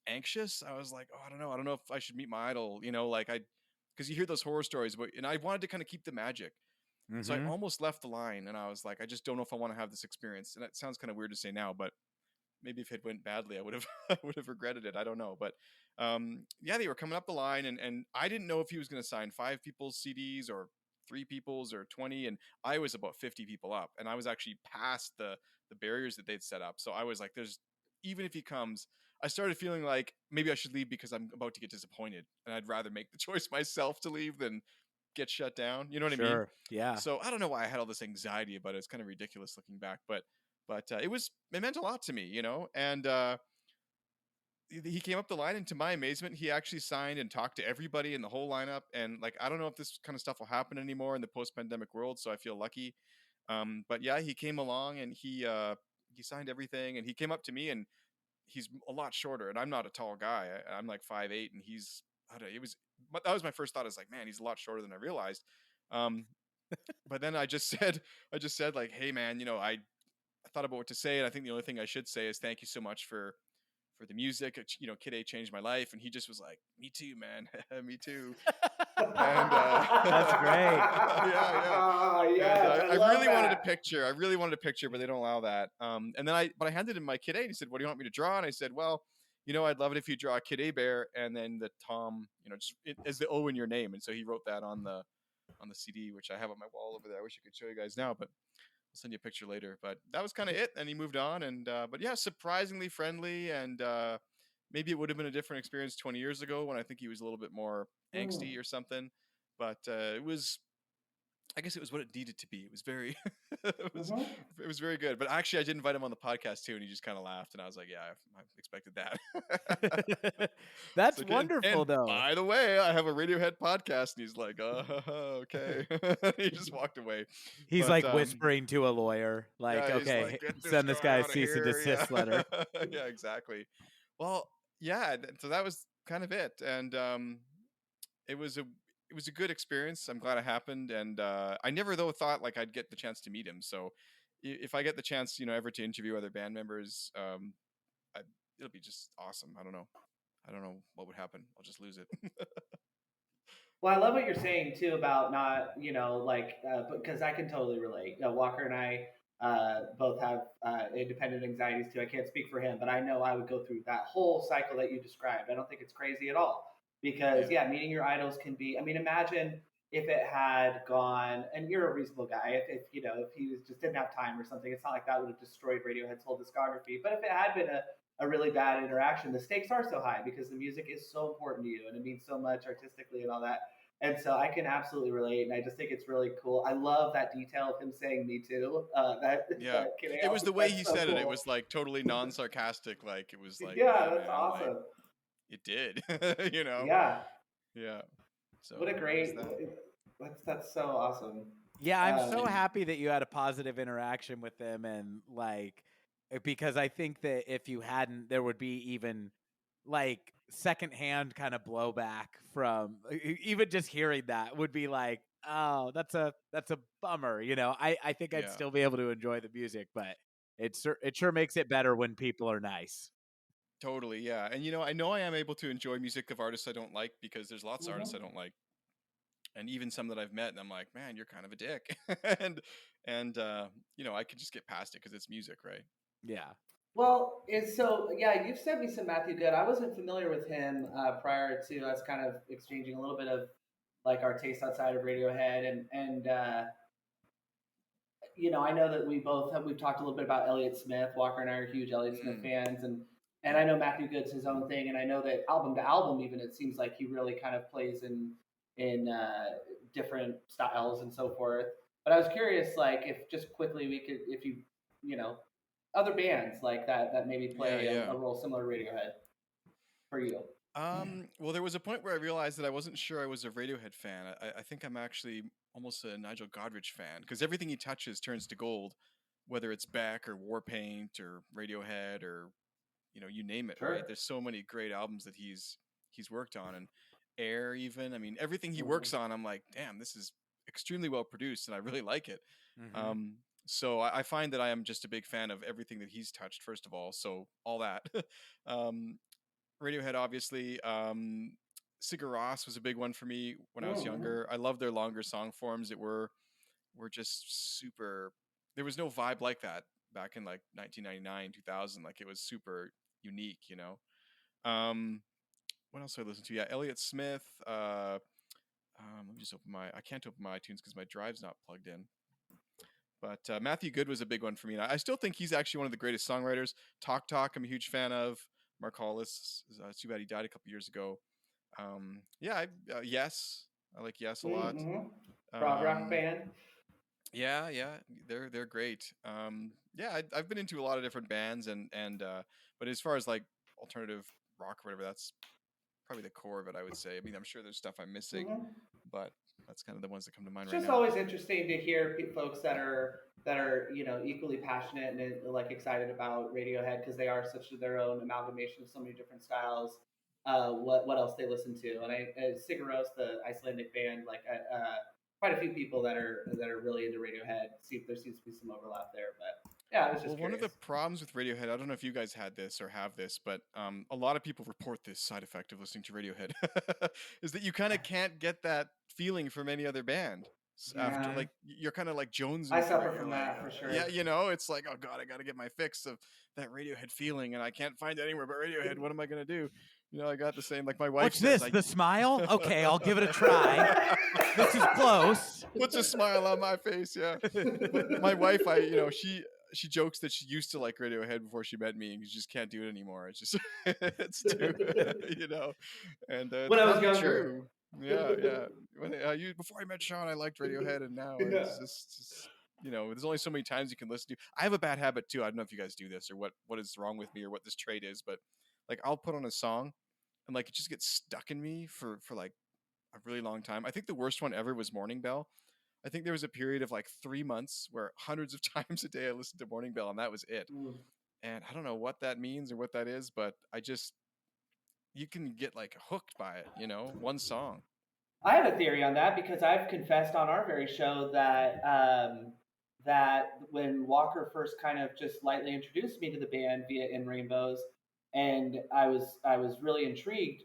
anxious. I was like, oh, I don't know. I don't know if I should meet my idol, because you hear those horror stories, and I wanted to kind of keep the magic. So I almost left the line, and I was like, I just don't know if I want to have this experience. And that sounds kind of weird to say now, but maybe if it went badly, I would have I would have regretted it. I don't know, but yeah, they were coming up the line, and I didn't know if he was going to sign 5 people's CDs or 3 people's or 20, and I was about 50 people up, and I was actually past the barriers that they'd set up. So I was like, there's even if he comes, I started feeling like maybe I should leave because I'm about to get disappointed, and I'd rather make the choice myself to leave than get shut down. You know what I mean? Sure. Yeah. So I don't know why I had all this anxiety about it. It's kind of ridiculous looking back, but it meant a lot to me, and he came up the line, and to my amazement, he actually signed and talked to everybody in the whole lineup. And like, I don't know if this kind of stuff will happen anymore in the post-pandemic world, so I feel lucky. But yeah, he came along, and he signed everything, and he came up to me, and he's a lot shorter, and I'm not a tall guy. I'm like 5'8", and I don't know, that was my first thought, is like, man, he's a lot shorter than I realized. But then I just said like, hey man, I thought about what to say, and I think the only thing I should say is thank you so much for the music. Kid A changed my life, and he just was like, me too, man. Me too. And That's great. Yeah. Yes, And I really wanted a picture. I really wanted a picture, but they don't allow that. And then I handed him my Kid A, and he said, what do you want me to draw? And I said, well, I'd love it if you draw a Kid A bear, and then the Tom, just as the O in your name. And so he wrote that on the CD, which I have on my wall over there. I wish I could show you guys now, but I'll send you a picture later. But that was kind of it. And he moved on. And but yeah, surprisingly friendly. And maybe it would have been a different experience 20 years ago, when I think he was a little bit more angsty or something. But I guess it was what it needed to be. It was very, it was very good. But actually, I did invite him on the podcast too, and he just kind of laughed, and I was like, "Yeah, I expected that." That's So, wonderful, and though. by the way, I have a Radiohead podcast, and he's like, okay." He just walked away. He's But like whispering to a lawyer, like, yeah, he's okay, like, "Get send this guy guy a out of cease and here." desist Yeah, letter. yeah, exactly. Well, yeah. So that was kind of it, and it was a good experience. I'm glad it happened, and I never though thought like I'd get the chance to meet him. So if I get the chance, ever to interview other band members, it'll be just awesome. I don't know what would happen. I'll just lose it. Well, I love what you're saying too about not, like, because I can totally relate. Walker and I both have independent anxieties too. I can't speak for him, but I know I would go through that whole cycle that you described. I don't think it's crazy at all, because Yeah. yeah, meeting your idols can be. I mean, imagine if it had gone, and you're a reasonable guy. If if he just didn't have time or something, it's not like that would have destroyed Radiohead's whole discography. But if it had been a really bad interaction, the stakes are so high because the music is so important to you and it means so much artistically and all that. And so I can absolutely relate, and I just think it's really cool. I love that detail of him saying "me too." Yeah. That kid, It was the way that's he so said it. It cool. was like totally non-sarcastic. Like it was like, Yeah, yeah, that's man, like awesome. it did. Yeah, Yeah. what a So there was great. that. That's so awesome. Yeah, I'm so Um, happy that you had a positive interaction with them, and like, because I think that if you hadn't, there would be even like secondhand kind of blowback from even just hearing that would be like, oh, that's a bummer. I think I'd Yeah. still be able to enjoy the music, but it sure makes it better when people are nice. Totally, yeah. And I know I am able to enjoy music of artists I don't like, because there's lots of artists I mhm. don't like, and even some that I've met, and I'm like, man, you're kind of a dick, and I could just get past it because it's music, right? Yeah. Well, it's so yeah. You've sent me some Matthew Good. I wasn't familiar with him prior to us kind of exchanging a little bit of like our taste outside of Radiohead, and I know that we've talked a little bit about Elliott Smith. Walker and I are huge Elliott Smith fans, and I know Matthew Good's his own thing, and I know that album to album, even it seems like he really kind of plays in different styles and so forth. But I was curious, like, if just quickly we could, if you know, other bands like that maybe Yeah, play yeah. a role similar to Radiohead for you. Well, there was a point where I realized that I wasn't sure I was a Radiohead fan. I think I'm actually almost a Nigel Godrich fan because everything he touches turns to gold, whether it's Beck or Warpaint or Radiohead or you name it, right? Sure. There's so many great albums that he's worked on, and Air even. I mean, everything he Mhm. works on, I'm like, damn, this is extremely well produced, and I really like it. Mm-hmm. So I find that I am just a big fan of everything that he's touched. First of all, so all that. um, Radiohead, obviously. Sigur Rós was a big one for me when I was Mhm. younger. I loved their longer song forms that were just super. There was no vibe like that back in like 1999, 2000. Like it was super unique. What else did I listen to? Yeah, Elliott Smith. Let me just open my. I can't open my iTunes because my drive's not plugged in. But Matthew Good was a big one for me. And I still think he's actually one of the greatest songwriters. Talk Talk, I'm a huge fan of. Mark Hollis, it's too bad he died a couple years ago. Yeah, Yes, I like Yes a lot. Mhm. Prog rock Um, band. yeah, they're great. Yeah, I've been into a lot of different bands, but as far as like alternative rock or whatever, that's probably the core of it, I would say. I mean, I'm sure there's stuff I'm missing, Mhm. but that's kind of the ones that come to mind It's right just now. always interesting to hear folks that are equally passionate and like excited about Radiohead because they are such their own amalgamation of so many different styles. What else they listen to? And Sigur Rós, the Icelandic band, like quite a few people that are really into Radiohead. There seems to be some overlap there, but yeah, I was Well, just one of curious. the problems with Radiohead, I don't know if you guys had this or have this, but a lot of people report this side effect of listening to Radiohead is that you kind of can't get that feeling from any other band. After Yeah, like you're kind of like I jonesing for it. suffer You're from like, that for yeah, sure. it's like, oh god, I got to get my fix of that Radiohead feeling, and I can't find it anywhere but Radiohead. What am I gonna do? I got the same. Like my wife What's says, this? The smile? Okay, I'll give it a try. This is close. puts a smile on my face. Yeah, but my wife, she jokes that she used to like Radiohead before she met me, and you just can't do it anymore. It's just it's too, you know, and When it's I was probably younger. true. Yeah. When you before I met Sean, I liked Radiohead, and now Yeah. it's just there's only so many times you can listen to. I have a bad habit too. I don't know if you guys do this or what is wrong with me or what this trait is, but like I'll put on a song and like it just gets stuck in me for like a really long time. I think the worst one ever was Morning Bell. I think there was a period of like 3 months where hundreds of times a day I listened to Morning Bell and that was it. Mm. And I don't know what that means or what that is, but you can get like hooked by it, one song. I have a theory on that because I've confessed on our very show that when Walker first kind of just lightly introduced me to the band via In Rainbows, and I was really intrigued.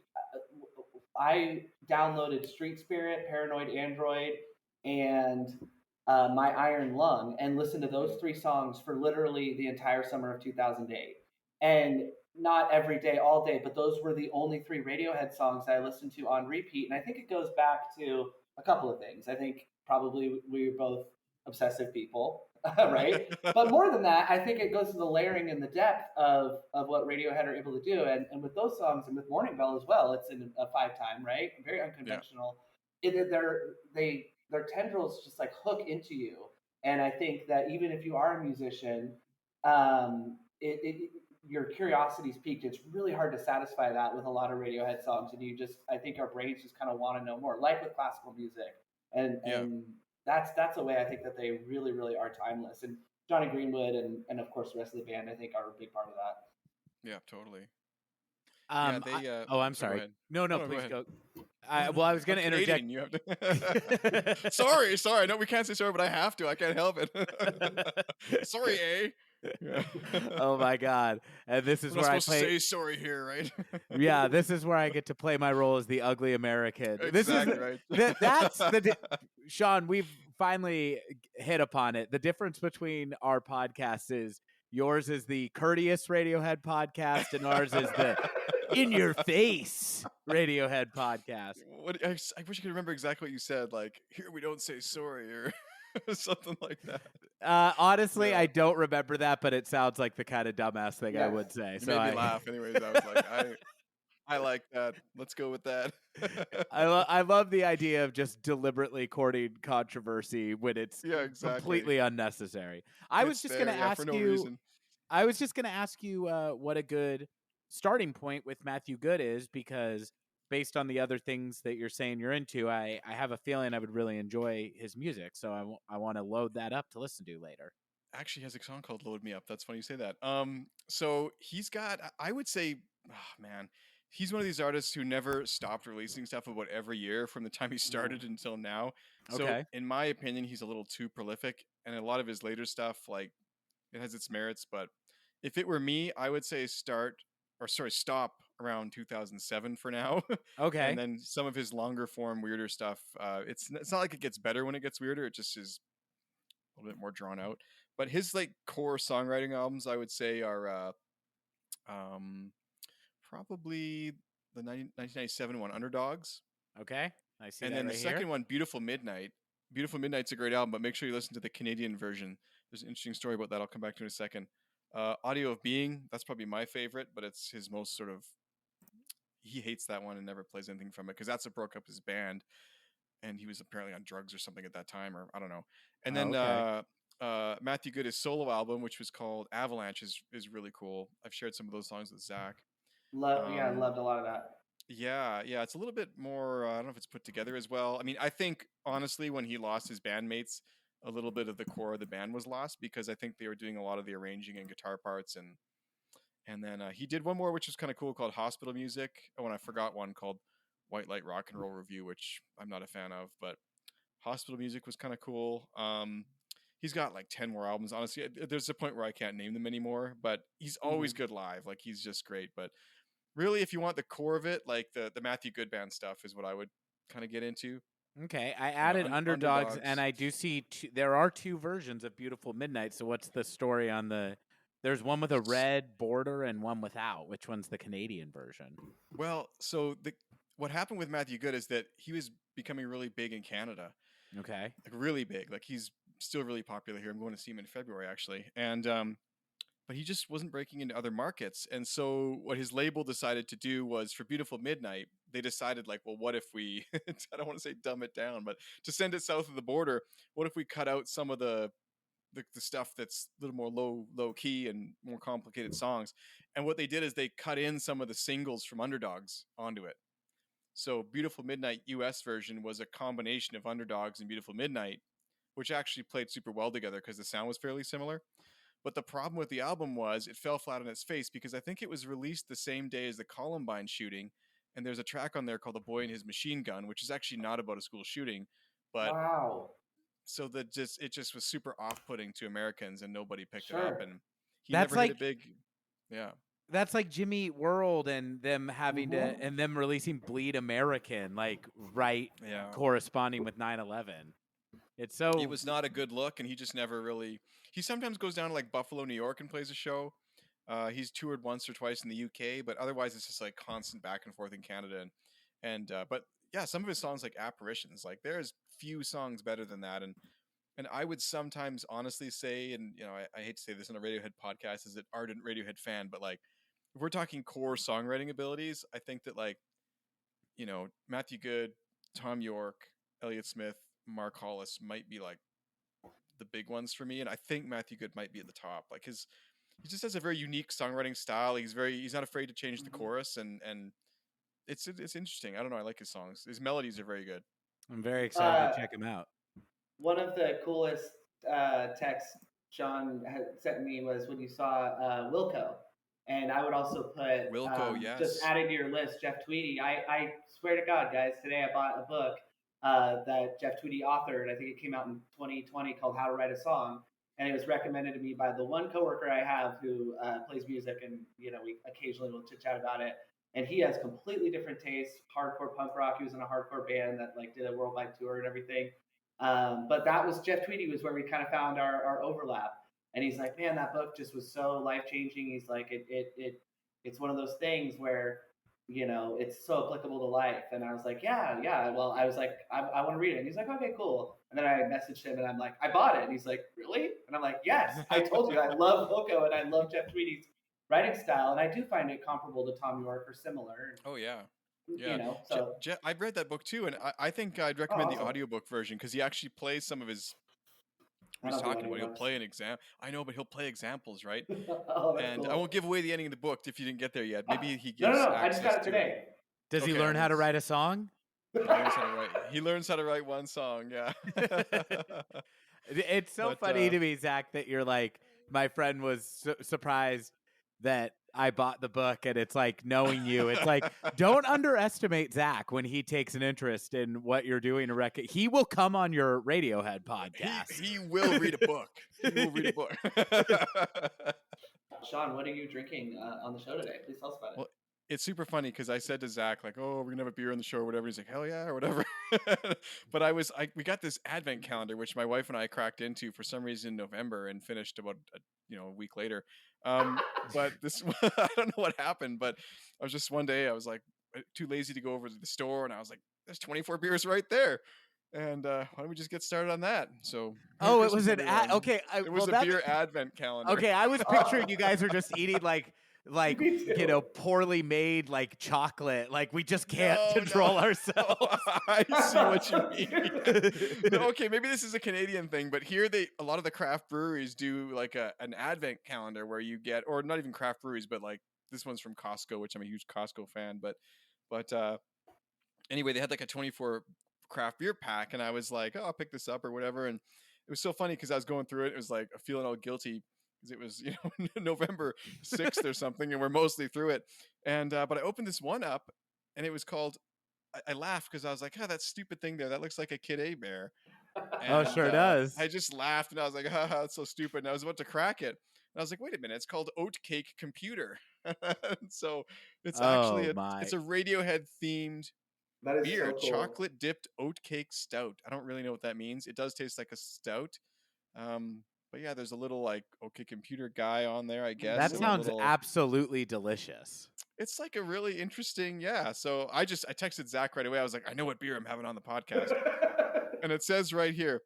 I downloaded Street Spirit, Paranoid Android, and My Iron Lung, and listened to those three songs for literally the entire summer of 2008. And not every day, all day, but those were the only three Radiohead songs I listened to on repeat. And I think it goes back to a couple of things. I think probably we were both obsessive people, right? But more than that, I think it goes to the layering and the depth of what Radiohead are able to do. And with those songs and with Morning Bell as well, it's in a 5 time, right? Very Yeah. unconventional. Their tendrils just like hook into you. And I think that even if you are a musician, your curiosity's peaked. It's really hard to satisfy that with a lot of Radiohead songs, and I think our brains just kind of want to know more, like with classical music, and Yeah. and that's a way I think that they really, really are timeless. And Johnny Greenwood and of course the rest of the band, I think, are a big part of that. Yeah, totally. Yeah, they I'm sorry, go sorry. ahead. No, Oh no, no, go please ahead. go. No, Well, I was I'm going to interject. Canadian. You have to. sorry. No, we can't say sorry, but I have to. I can't help it. Sorry, eh? Yeah. Oh my God! And this is We're not where I supposed to play. say sorry here, right? Yeah, this is where I get to play my role as the ugly American. This is Exactly right. that's the Sean. We've finally hit upon it. The difference between our podcasts is yours is the courteous Radiohead podcast, and ours is In your face, Radiohead podcast. I wish I could remember exactly what you said. Like, here we don't say sorry or something like that. Honestly, Yeah. I don't remember that, but it sounds like the kind of dumbass thing I Yes. would say. You So made me I, laugh. Anyways, I was like, I like that. Let's go with that. I love the idea of just deliberately courting controversy when it's Yeah, exactly. completely unnecessary. I was It's just going there, to yeah, for ask no you. reason. I was just going to ask you what a good starting point with Matthew Good is, because based on the other things that you're saying you're into, I have a feeling I would really enjoy his music. So I want to load that up to listen to later. Actually has a song called "Load Me Up." That's funny you say that. So he's got, I would say, oh man, he's one of these artists who never stopped releasing stuff about every year from the time he started until now. So Okay. in my opinion, he's a little too prolific, and a lot of his later stuff, like, it has its merits. But if it were me, I would say stop around 2007 for now. And Okay. then some of his longer form, weirder stuff. It's not like it gets better when it gets weirder. It just is a little bit more drawn out. But his like core songwriting albums, I would say, are um, probably the 1997 one, Underdogs, Okay. I see and that then the right here. second one, Beautiful Midnight. Beautiful Midnight's a great album, but make sure you listen to the Canadian version. There's an interesting story about that. I'll come back to in a second. Audio of Being, that's probably my favorite, but it's his most sort of. He hates that one and never plays anything from it because that's what broke up his band, and he was apparently on drugs or something at that time, or I don't know. And Oh, then okay. Matthew Good, his solo album, which was called Avalanche, is really cool. I've shared some of those songs with Zach. Yeah, I Um, loved a lot of that. yeah, it's a little bit more. I don't know if it's put together as well. I mean, I think honestly, when he lost his bandmates, a little bit of the core of the band was lost because I think they were doing a lot of the arranging and guitar parts, and then he did one more which was kind of cool called Hospital Music. Oh, and I forgot one called White Light Rock and Roll Review, which I'm not a fan of, but Hospital Music was kind of cool. He's got like 10 more albums. Honestly, there's a point where I can't name them anymore, but he's always Mm-hmm. good live. Like, he's just great. But really, if you want the core of it, like the Matthew Good Band stuff is what I would kind of get into. Okay. I added Underdogs, and Underdogs. I do see there are two versions of Beautiful Midnight. So what's the story on the? There's one with a red border and one without. Which one's the Canadian version? Well, so what happened with Matthew Good is that he was becoming really big in Canada, Okay. like really big. Like, he's still really popular here. I'm going to see him in February actually, and but he just wasn't breaking into other markets. And so what his label decided to do was, for Beautiful Midnight, they decided, like, well, what if we I don't want to say dumb it down, but to send it south of the border, what if we cut out some of the stuff that's a little more low key and more complicated songs. And what they did is they cut in some of the singles from Underdogs onto it. So Beautiful Midnight US version was a combination of Underdogs and Beautiful Midnight, which actually played super well together because the sound was fairly similar. But the problem with the album was it fell flat on its face because I think it was released the same day as the Columbine shooting. And there's a track on there called The Boy and His Machine Gun, which is actually not about a school shooting. But Wow. so that it just was super off-putting to Americans and nobody picked it up. Sure. And he That's never hit like it big. Yeah. that's like Jimmy Eat World and them having to Mm-hmm. and them releasing Bleed American, like right Yeah. corresponding with 9/11. It's It so was not a good look, and he just never really. He sometimes goes down to like Buffalo, New York, and plays a show. He's toured once or twice in the UK, but otherwise it's just like constant back and forth in Canada. And but yeah, some of his songs, like Apparitions, like there's few songs better than that. And I would sometimes honestly say, and I hate to say this on a Radiohead podcast as an ardent Radiohead fan, but like, if we're talking core songwriting abilities, I think that, like, Matthew Good, Tom York, Elliott Smith, Mark Hollis might be like the big ones for me, and I think Matthew Good might be at the top. Like, he just has a very unique songwriting style. He's not afraid to change the Mm-hmm. chorus, and it's interesting. I don't know. I like his songs. His melodies are very good. I'm very excited to Uh, check him out. One of the coolest texts Sean had sent me was when you saw Wilco. And I would also put, Wilco, just yes. adding to your list, Jeff Tweedy. I swear to God, guys, today I bought a book that Jeff Tweedy authored. I think it came out in 2020 called How to Write a Song. And it was recommended to me by the one coworker I have who plays music, and we occasionally will chit chat about it. And he has completely different tastes, hardcore punk rock. He was in a hardcore band that like did a worldwide tour and everything. But that was Jeff Tweedy was where we kind of found our overlap. And he's like, man, that book just was so life changing. He's like, it's one of those things where it's so applicable to life. And I was like, yeah. Well, I was like, I want to read it. And he's like, okay, cool. And then I messaged him and I'm like, I bought it. And he's like, really? And I'm like, yes, I told you I love Oko and I love Jeff Tweedy's writing style. And I do find it comparable to Tom York or similar. Oh yeah. Yeah, So. I've read that book too, and I think I'd Oh, recommend the awesome. audiobook version because he actually plays some of his. I He's don't do talking about. He'll audiobooks. play an exam. I know, but he'll play examples, right? Oh, that's And cool. I won't give away the ending of the book if you didn't get there yet. Maybe he No, gives I just got it access to today. Does he Okay, learn how to let's- write a song? He learns how to write. He learns how to write one song. Yeah. It's so But, funny to me, Zach, that you're like, my friend was surprised that I bought the book, and it's like, knowing you, it's like, don't underestimate Zach when he takes an interest in what you're doing to he will come on your Radiohead podcast. He will read a book. He will read a book. Sean, what are you drinking on the show today? Please tell us about it. Well, it's super funny because I said to Zach, like, oh, we're going to have a beer on the show or whatever. He's like, hell yeah, or whatever. But we got this advent calendar, which my wife and I cracked into for some reason in November and finished about a week later. But this, I don't know what happened, but I was just one day, I was like too lazy to go over to the store. And I was like, there's 24 beers right there. And why don't we just get started on that? So, oh, it was an okay. It was a beer advent calendar. Okay, I was picturing you guys are just eating like Me too. poorly made like chocolate. Like we just can't control ourselves. I see what you mean. No, okay, maybe this is a Canadian thing, but here a lot of the craft breweries do like an advent calendar where you get, or not even craft breweries, but like this one's from Costco, which I'm a huge Costco fan. But anyway, they had like a 24 craft beer pack, and I was like, oh, I'll pick this up or whatever. And it was so funny because I was going through it. It was like feeling all guilty because it was November 6th or something, and we're mostly through it. And but I opened this one up, and it was called. I laughed because I was like, oh, that stupid thing there. That looks like a Kid A bear. Oh, sure does. I just laughed, and I was like, haha, that's so stupid. And I was about to crack it. And I was like, wait a minute, it's called Oatcake Computer. So it's actually it's a Radiohead themed beer, So cool. chocolate dipped oatcake stout. I don't really know what that means. It does taste like a stout. But yeah, there's a little like OK Computer guy on there, I guess. That sounds absolutely delicious. It's like a really interesting, yeah. So I texted Zach right away. I was like, I know what beer I'm having on the podcast. And it says right here,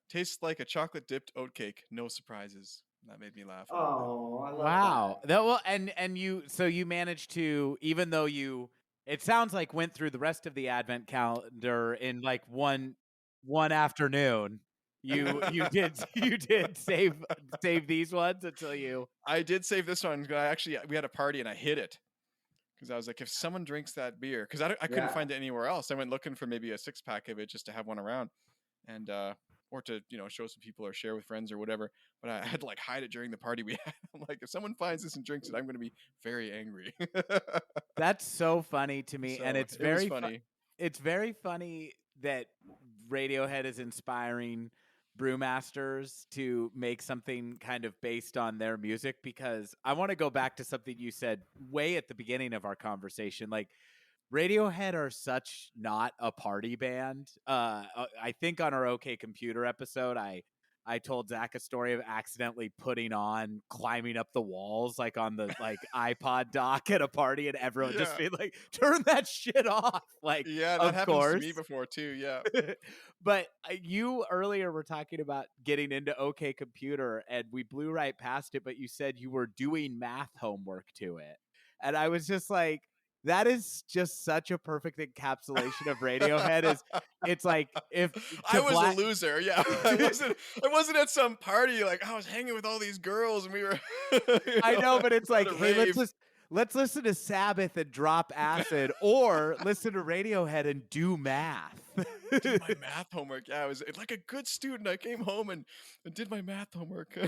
tastes like a chocolate dipped oatcake, no surprises. That made me laugh. Oh, I love wow. That well, and you managed to, even though it sounds like went through the rest of the advent calendar in like one afternoon. You did save these ones until you. I did save this one. We had a party and I hid it because I was like, if someone drinks that beer, because I couldn't find it anywhere else. I went looking for maybe a 6-pack of it just to have one around, and or to show some people or share with friends or whatever. But I had to like hide it during the party we had. I'm like, if someone finds this and drinks it, I'm going to be very angry. That's so funny to me, and it's very funny. It's very funny that Radiohead is inspiring brewmasters to make something kind of based on their music, because I want to go back to something you said way at the beginning of our conversation. Like, Radiohead are such not a party band. I think on our OK Computer episode, I told Zach a story of accidentally putting on Climbing Up the Walls, like on the like iPod dock at a party, and everyone just being like, turn that shit off. Like, yeah, that happens to me before too. Yeah. But you earlier were talking about getting into OK Computer, and we blew right past it, but you said you were doing math homework to it. And I was just like, that is just such a perfect encapsulation of Radiohead. It's like, if I was a loser, yeah. I wasn't at some party like I was hanging with all these girls and we were. I know, but it's like, hey, let's listen to Sabbath and drop acid, or listen to Radiohead and do math. Do my math homework. Yeah, I was like a good student. I came home and did my math homework.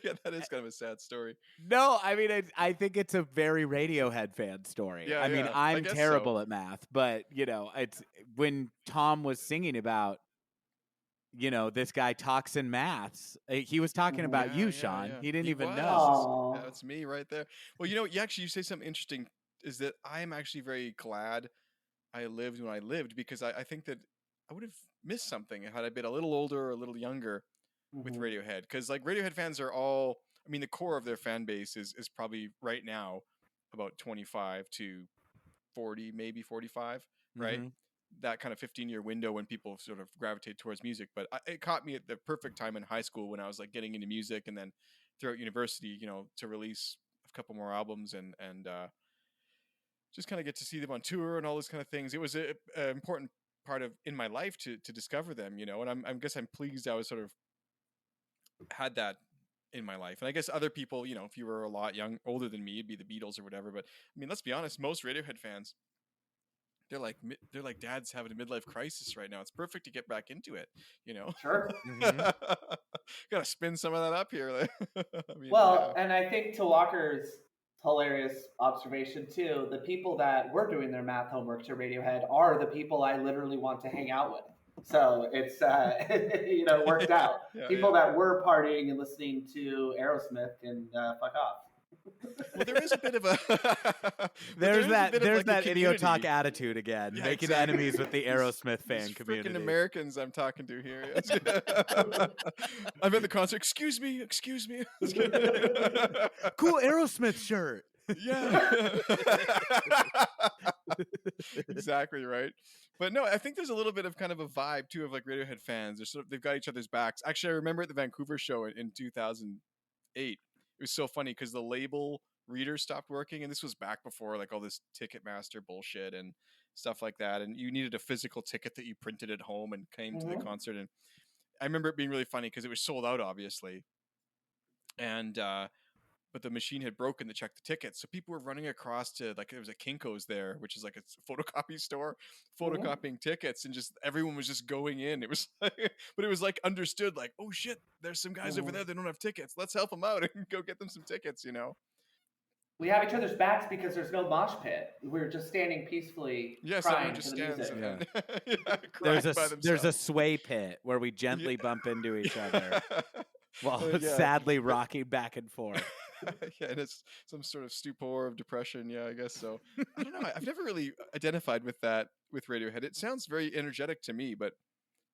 Yeah, that is kind of a sad story. No, I mean, I think it's a very Radiohead fan story. Yeah, I mean, I'm terrible at math, but it's when Tom was singing about, this guy talks in maths. He was talking about you, Sean. Yeah. He didn't even know. Aww. That's me right there. Well, you say something interesting is that I am actually very glad I lived when I lived, because I think that I would have missed something had I been a little older or a little younger with Radiohead, because like Radiohead fans are all, I mean, the core of their fan base is probably right now about 25 to 40, maybe 45, right? Mm-hmm. That kind of 15-year window when people sort of gravitate towards music. But it caught me at the perfect time in high school when I was like getting into music, and then throughout university, to release a couple more albums and just kind of get to see them on tour and all those kind of things. It was a important part of in my life to discover them, and I guess I'm pleased I was sort of had that in my life. And I guess other people, if you were a lot older than me, it'd be the Beatles or whatever. But I mean, let's be honest, most Radiohead fans, they're like dads having a midlife crisis right now. It's perfect to get back into it, you know. Sure. Mm-hmm. Gotta spin some of that up here. I mean, Well, yeah. and I think to Walker's hilarious observation too, the people that were doing their math homework to Radiohead are the people I literally want to hang out with. So it's it worked out. Yeah, People yeah. that were partying and listening to Aerosmith can fuck off. Well, there is a bit of a but There's there is a bit of there's like a that idiotalk community. attitude again, Yeah, making exactly. enemies with the Aerosmith fan These community. freaking Americans I'm talking to here. I'm at the concert. Excuse me. Cool Aerosmith shirt. Yeah. Exactly right. But no, I think there's a little bit of kind of a vibe too of like Radiohead fans. They've got each other's backs. Actually, I remember at the Vancouver show in 2008. It was so funny because the label reader stopped working, and this was back before like all this Ticketmaster bullshit and stuff like that. And you needed a physical ticket that you printed at home and came to the Mhm. concert. And I remember it being really funny because it was sold out, obviously. And but the machine had broken to check the tickets, so people were running across to like there was a Kinko's there, which is like a photocopy store, Mhm. photocopying tickets, and just everyone was just going in. It was like, but it was like understood, like, oh shit, there's some guys over Mhm. there that don't have tickets. Let's help them out and go get them some tickets. We have each other's backs because there's no mosh pit. We're just standing peacefully Yes, everyone crying to just the stands music. and, Yeah. yeah, crying There's a by there's a themselves. sway pit where we Yeah. gently bump into each other while Yeah, sadly but rocking back and forth. yeah, and it's some sort of stupor of depression. Yeah, I guess so. I don't know. I've never really identified with that with Radiohead. It sounds very energetic to me, but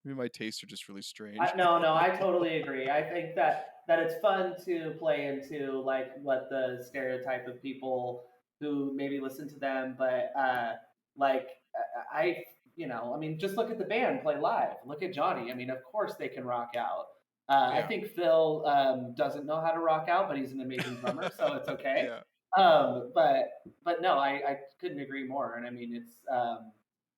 maybe my tastes are just really strange. No, I totally agree. I think that it's fun to play into like what the stereotype of people who maybe listen to them, but like I, I mean, just look at the band play live. Look at Johnny. I mean, of course they can rock out. I Yeah, think Phil doesn't know how to rock out, but he's an amazing drummer, so it's okay. yeah, But no, I couldn't agree more. And I mean, it's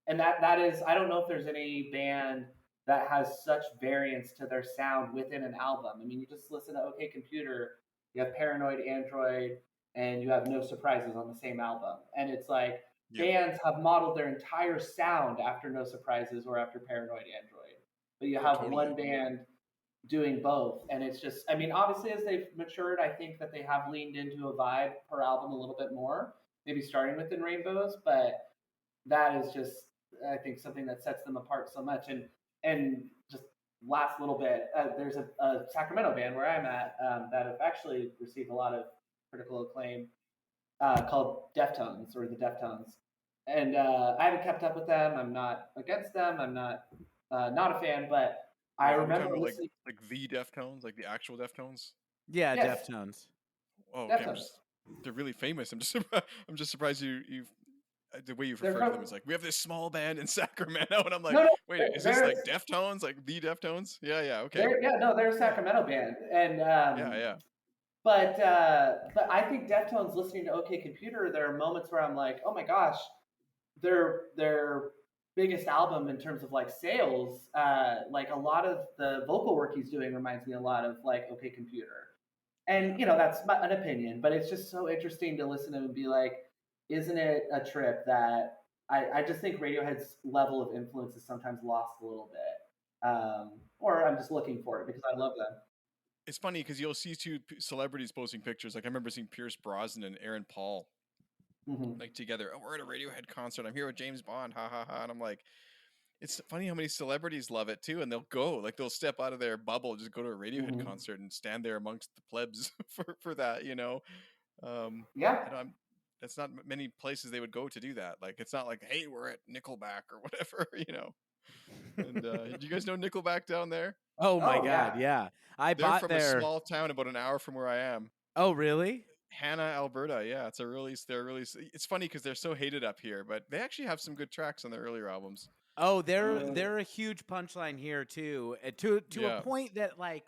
and that is I don't know if there's any band that has such variance to their sound within an album. I mean, you just listen to OK Computer, you have Paranoid Android, and you have No Surprises on the same album. And it's like yeah. bands have modeled their entire sound after No Surprises or after Paranoid Android. But you Oh, have one totally. band doing both. And it's just, I mean, obviously, as they've matured, I think that they have leaned into a vibe per album a little bit more, maybe starting with In Rainbows. But that is just I think something that sets them apart so much. And just last little bit, there's a Sacramento band where I'm at that have actually received a lot of critical acclaim called Deftones or the Deftones, and I haven't kept up with them. I'm not against them. I'm not a fan, but I Wait, are we remember talking about listening. like the Deftones, like the actual Deftones? Yeah, Yes, Deftones. Oh, okay. Deftones. They're really famous. I'm just surprised you've the way you've They're referred to from them is like we have this small band in Sacramento, and I'm like, no, no, wait, is this they're like Deftones, like the Deftones? Yeah, okay, they're yeah, no, they're a yeah, Sacramento band, and yeah. but I think Deftones listening to OK Computer, there are moments where I'm like, oh my gosh, their biggest album in terms of like sales, like a lot of the vocal work he's doing reminds me a lot of like OK Computer. Yeah. And that's an opinion, but it's just so interesting to listen to and be like, isn't it a trip that I just think Radiohead's level of influence is sometimes lost a little bit. Or I'm just looking for it because I love them. It's funny because you'll see two celebrities posting pictures. Like I remember seeing Pierce Brosnan and Aaron Paul Mm-hmm. like together. Oh, we're at a Radiohead concert. I'm here with James Bond. Ha ha ha. And I'm like, it's funny how many celebrities love it too, and they'll go like they'll step out of their bubble, just go to a Radiohead Mm-hmm. concert and stand there amongst the plebs for that. Um, Yeah. I don't. That's not many places they would go to do that. Like it's not like, hey, we're at Nickelback or whatever. And do you guys know Nickelback down there? Oh my Oh God, yeah. yeah. I They're bought from a their. small town about an hour from where I am. Oh really? Hannah, Alberta. Yeah, it's a really they're really. It's funny because they're so hated up here, but they actually have some good tracks on their earlier albums. Oh, Mm. they're a huge punchline here too. To a Yeah, point that like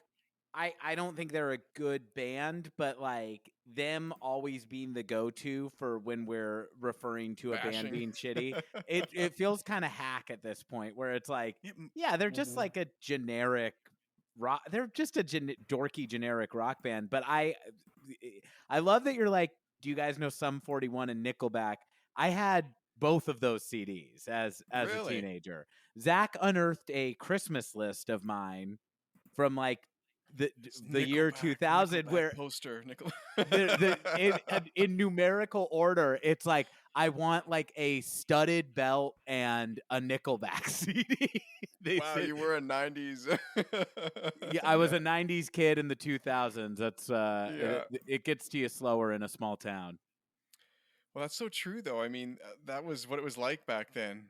I don't think they're a good band, but like them always being the go-to for when we're referring to a band bashing. being shitty, it feels kind of hack at this point where it's like, Yeah, yeah, they're just Mhm. like a generic rock. They're just a dorky generic rock band. But I love that you're like, do you guys know Sum 41 and Nickelback? I had both of those CDs as a really. teenager. Zach unearthed a Christmas list of mine from like the year Nickelback 2000 where poster. Nickel. the in numerical order it's like I want like a studded belt and a Nickelback CD. They Wow, said you were a '90s. yeah, I was Yeah, a 90s kid in the 2000s. That's yeah. it gets to you slower in a small town. Well, that's so true, though. I mean, that was what it was like back then.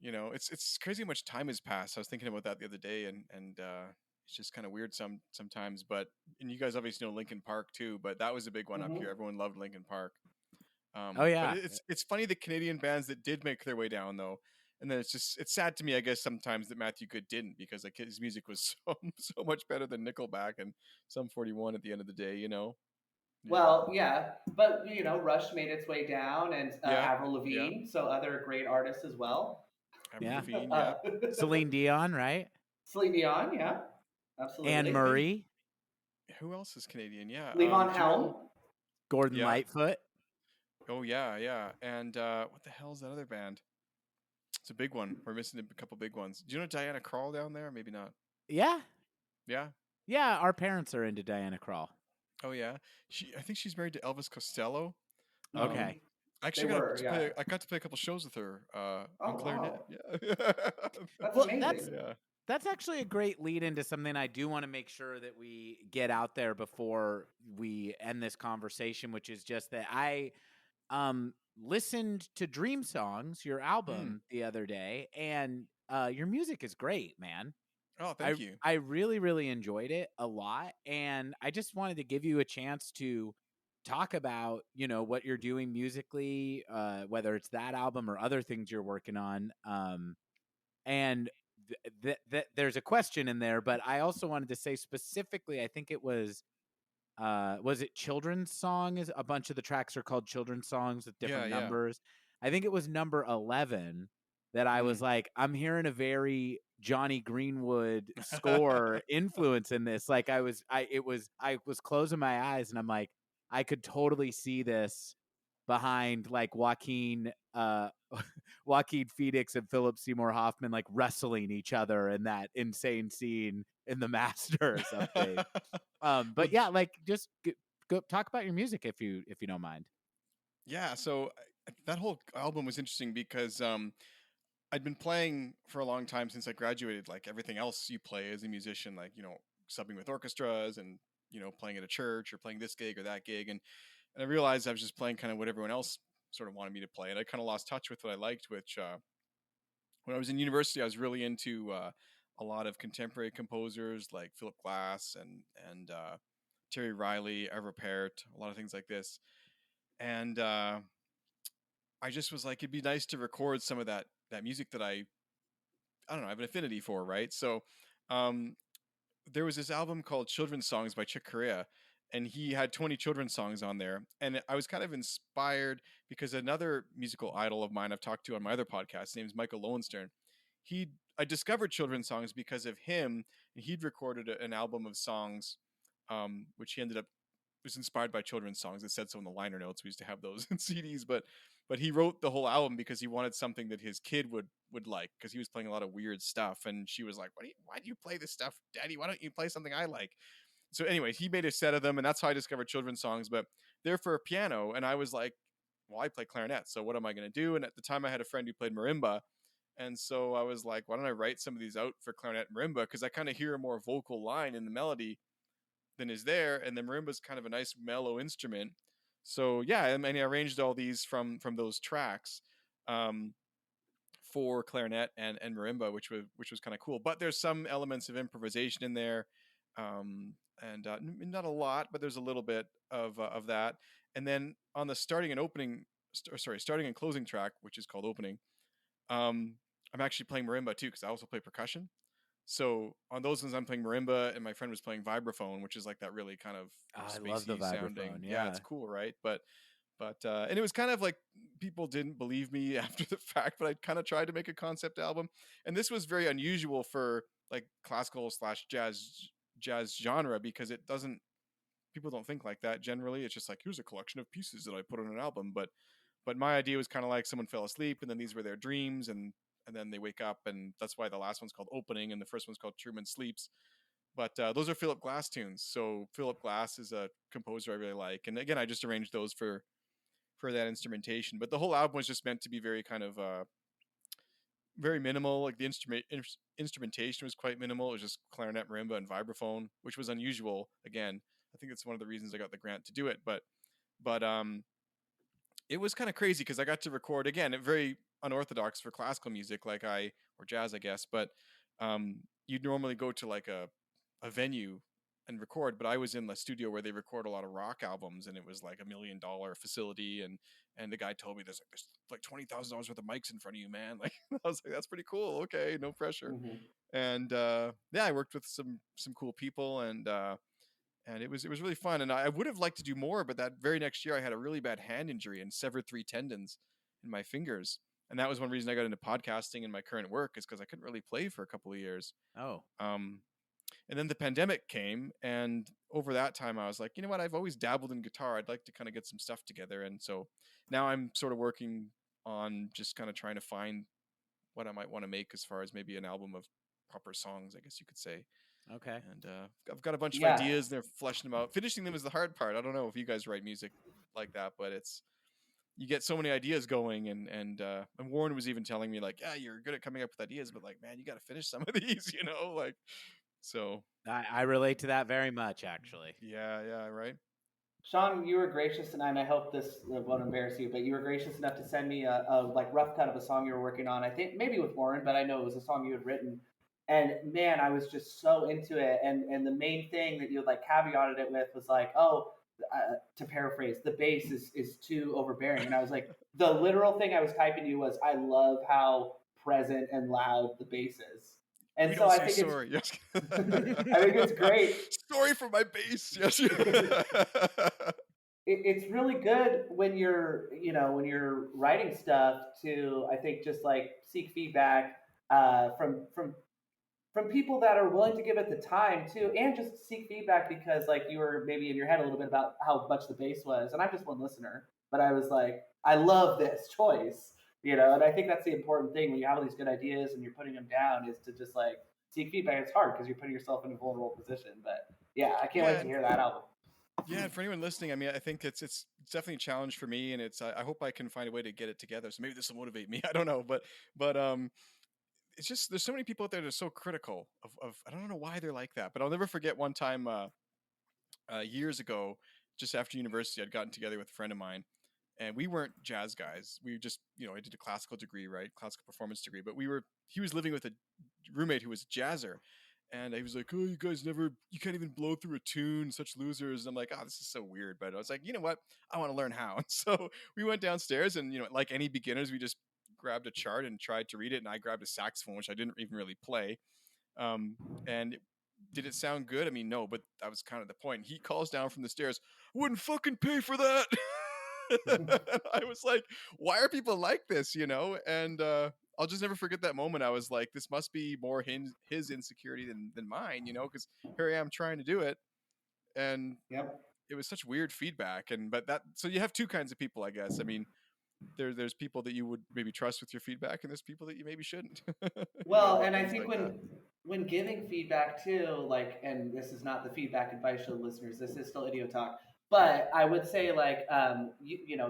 It's crazy how much time has passed. I was thinking about that the other day, and it's just kind of weird sometimes. But and you guys obviously know Lincoln Park too, but that was a big one up here. Mhm. Everyone loved Lincoln Park. Oh But yeah. it's funny the Canadian bands that did make their way down though, and then it's sad to me, I guess, sometimes that Matthew Good didn't because like his music was so much better than Nickelback and Sum 41 at the end of the day. Yeah, Well, yeah, but Rush made its way down, and yeah, Avril yeah. Lavigne, so other great artists as well. Avril Yeah. Lavigne, uh, yeah. Celine Dion, right? Celine Dion, yeah, Anne absolutely. I think Murray, who else is Canadian? Yeah. Levon Do you know? Helm. Gordon Yeah. Lightfoot. Oh yeah, yeah. And what the hell is that other band? It's a big one. We're missing a couple big ones. Do you know Diana Krall down there? Maybe not. Yeah. Yeah. Yeah, our parents are into Diana Krall. Oh yeah. I think she's married to Elvis Costello. Hmm. Okay. Um, I They actually got were, to yeah. play. I got to play a couple shows with her Oh, on clarinet. wow. Yeah. That's Well, amazing. Yeah. that's actually a great lead into something I do want to make sure that we get out there before we end this conversation, which is just that I listened to Dream Songs, your Mm. album, the other day, and your music is great, man. Oh, I thank you. I really really enjoyed it a lot, and I just wanted to give you a chance to talk about what you're doing musically, whether it's that album or other things you're working on. And there's a question in there, but I also wanted to say specifically, I think it was it children's song? Is a bunch of the tracks are called children's songs with Yeah, different yeah. numbers. I think it was number 11 that I was Mm. like, I'm hearing a very Johnny Greenwood score influence in this. Like I was closing my eyes and I'm like, I could totally see this behind like Joaquin Phoenix and Philip Seymour Hoffman like wrestling each other in that insane scene in The Master or something. Well, But yeah, like just go talk about your music if you don't mind. yeah. So that whole album was interesting because I'd been playing for a long time since I graduated. Like everything else you play as a musician, like subbing with orchestras and playing at a church or playing this gig or that gig, and I realized I was just playing kind of what everyone else sort of wanted me to play, and I kind of lost touch with what I liked. Which when I was in university, I was really into a lot of contemporary composers like Philip Glass and Terry Riley, Ever Parrott, a lot of things like this, and I just was like, it'd be nice to record some of that music that I don't know, I have an affinity for, right? So, um, there was this album called Children's Songs by Chick Corea, and he had 20 children's songs on there. And I was kind of inspired because another musical idol of mine I've talked to on my other podcast, his name is Michael Lowenstern. He I discovered children's songs because of him, and he'd recorded an album of songs, which he ended up was inspired by children's songs. It said so in the liner notes. We used to have those in CDs, but he wrote the whole album because he wanted something that his kid would like because he was playing a lot of weird stuff, and she was like, why do you play this stuff, Daddy? Why don't you play something I like? So anyway, he made a set of them, and that's how I discovered children's songs. But they're for piano, and I was like, well, I play clarinet, so what am I going to do? And at the time, I had a friend who played marimba, and so I was like, why don't I write some of these out for clarinet and marimba? Because I kind of hear a more vocal line in the melody than is there, and the marimba's kind of a nice mellow instrument. So yeah, I mean, I arranged all these from those tracks um, for clarinet and marimba, which was kind of cool. But there's some elements of improvisation in there. and not a lot, but there's a little bit of that. And then on the starting and closing track, which is called opening, I'm actually playing marimba too because I also play percussion. So on those ones, I'm playing marimba, and my friend was playing vibraphone, which is like that really kind of I love the spacey sounding. vibraphone. Yeah, it's Yeah. cool, right? But and it was kind of like people didn't believe me after the fact, but I kind of tried to make a concept album, and this was very unusual for like classical slash jazz genre because it doesn't people don't think like that generally. It's just like here's a collection of pieces that I put on an album, but my idea was kind of like someone fell asleep and then these were their dreams and then they wake up, and that's why the last one's called Opening and the first one's called Truman Sleeps. But those are Philip Glass tunes. So Philip Glass is a composer I really like, and again, I just arranged those for that instrumentation. But the whole album was just meant to be very kind of very minimal. Like the instrumentation was quite minimal. It was just clarinet, marimba, and vibraphone, which was unusual. Again, I think it's one of the reasons I got the grant to do it. But it was kind of crazy because I got to record again, very unorthodox for classical music, or jazz, I guess. But you'd normally go to like a venue and record, but I was in the studio where they record a lot of rock albums, and it was like $1 million facility, and the guy told me there's like $20,000 worth of mics in front of you, man. Like I was like, that's pretty cool. Okay, no pressure. Mm-hmm. And yeah, I worked with some cool people, and it was really fun. And I would have liked to do more, but that very next year I had a really bad hand injury and severed 3 tendons in my fingers. And that was one reason I got into podcasting in my current work, is because I couldn't really play for a couple of years. Oh. And then the pandemic came, and over that time I was like, you know what, I've always dabbled in guitar. I'd like to kind of get some stuff together. And so now I'm sort of working on just kind of trying to find what I might want to make as far as maybe an album of proper songs, I guess you could say. Okay. And I've got a bunch of Yeah. ideas, and they're fleshing them out. Finishing them is the hard part. I don't know if you guys write music like that, but you get so many ideas going, and Warren was even telling me like, yeah, you're good at coming up with ideas, but like, man, you got to finish some of these, like. So I relate to that very much, actually. yeah, right. Sean, you were gracious tonight, and I hope this won't embarrass you, but you were gracious enough to send me a like rough cut of a song you were working on. I think maybe with Warren, but I know it was a song you had written. And man, I was just so into it. And the main thing that you had like caveated it with was like, oh, to paraphrase, the bass is too overbearing. And I was like, the literal thing I was typing to you was, I love how present and loud the bass is. And We so don't I say think sorry. Yes. I think it's great. Sorry for my bass. Yes. It's really good when you're writing stuff to, I think, just like seek feedback from people that are willing to give it the time too, and just seek feedback because like you were maybe in your head a little bit about how much the bass was, and I'm just one listener, but I was like, I love this choice, and I think that's the important thing when you have all these good ideas and you're putting them down is to just like seek feedback. It's hard because you're putting yourself in a vulnerable position, but yeah, I can't wait Yeah. to hear that album. Yeah, and for anyone listening, I mean, I think it's definitely a challenge for me, and I hope I can find a way to get it together. So maybe this will motivate me. I don't know, but it's just there's so many people out there that are so critical of I don't know why they're like that, but I'll never forget one time years ago, just after university, I'd gotten together with a friend of mine, and we weren't jazz guys. We just I did a classical degree, right, classical performance degree, but he was living with a roommate who was a jazzer. And he was like, "Oh, you can't even blow through a tune, such losers." And I'm like, "Oh, this is so weird." But I was like, you know what? I want to learn how. And so we went downstairs, and like any beginners, we just grabbed a chart and tried to read it. And I grabbed a saxophone, which I didn't even really play. Um, and did it sound good? I mean, no, but that was kind of the point. He calls down from the stairs, "Wouldn't fucking pay for that." And I was like, "Why are people like this?" And I'll just never forget that moment. I was like, this must be more his insecurity than mine, because here I am trying to do it. And Yep. it was such weird feedback. So you have two kinds of people, I guess. I mean, there's people that you would maybe trust with your feedback, and there's people that you maybe shouldn't. Well, and I Things think like that. when giving feedback too, like, and this is not the feedback advice show listeners, this is still idiot talk. But I would say like,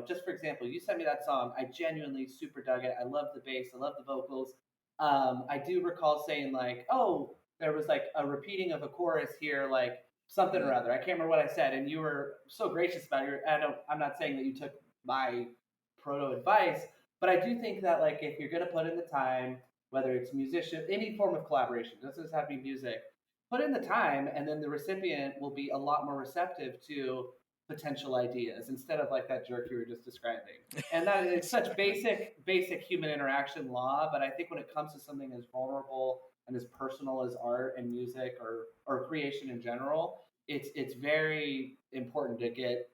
just for example, you sent me that song. I genuinely super dug it. I love the bass. I love the vocals. I do recall saying like, oh, there was like a repeating of a chorus here, like something or Mm. other. I can't remember what I said, and you were so gracious about it. I'm not saying that you took my proto advice, but I do think that like if you're gonna put in the time, whether it's musician, any form of collaboration, doesn't just have to be music. put in the time, and then the recipient will be a lot more receptive to potential ideas instead of like that jerk you were just describing. And that it's such Exactly. basic human interaction law, but I think when it comes to something as vulnerable and as personal as art and music or creation in general, it's very important to get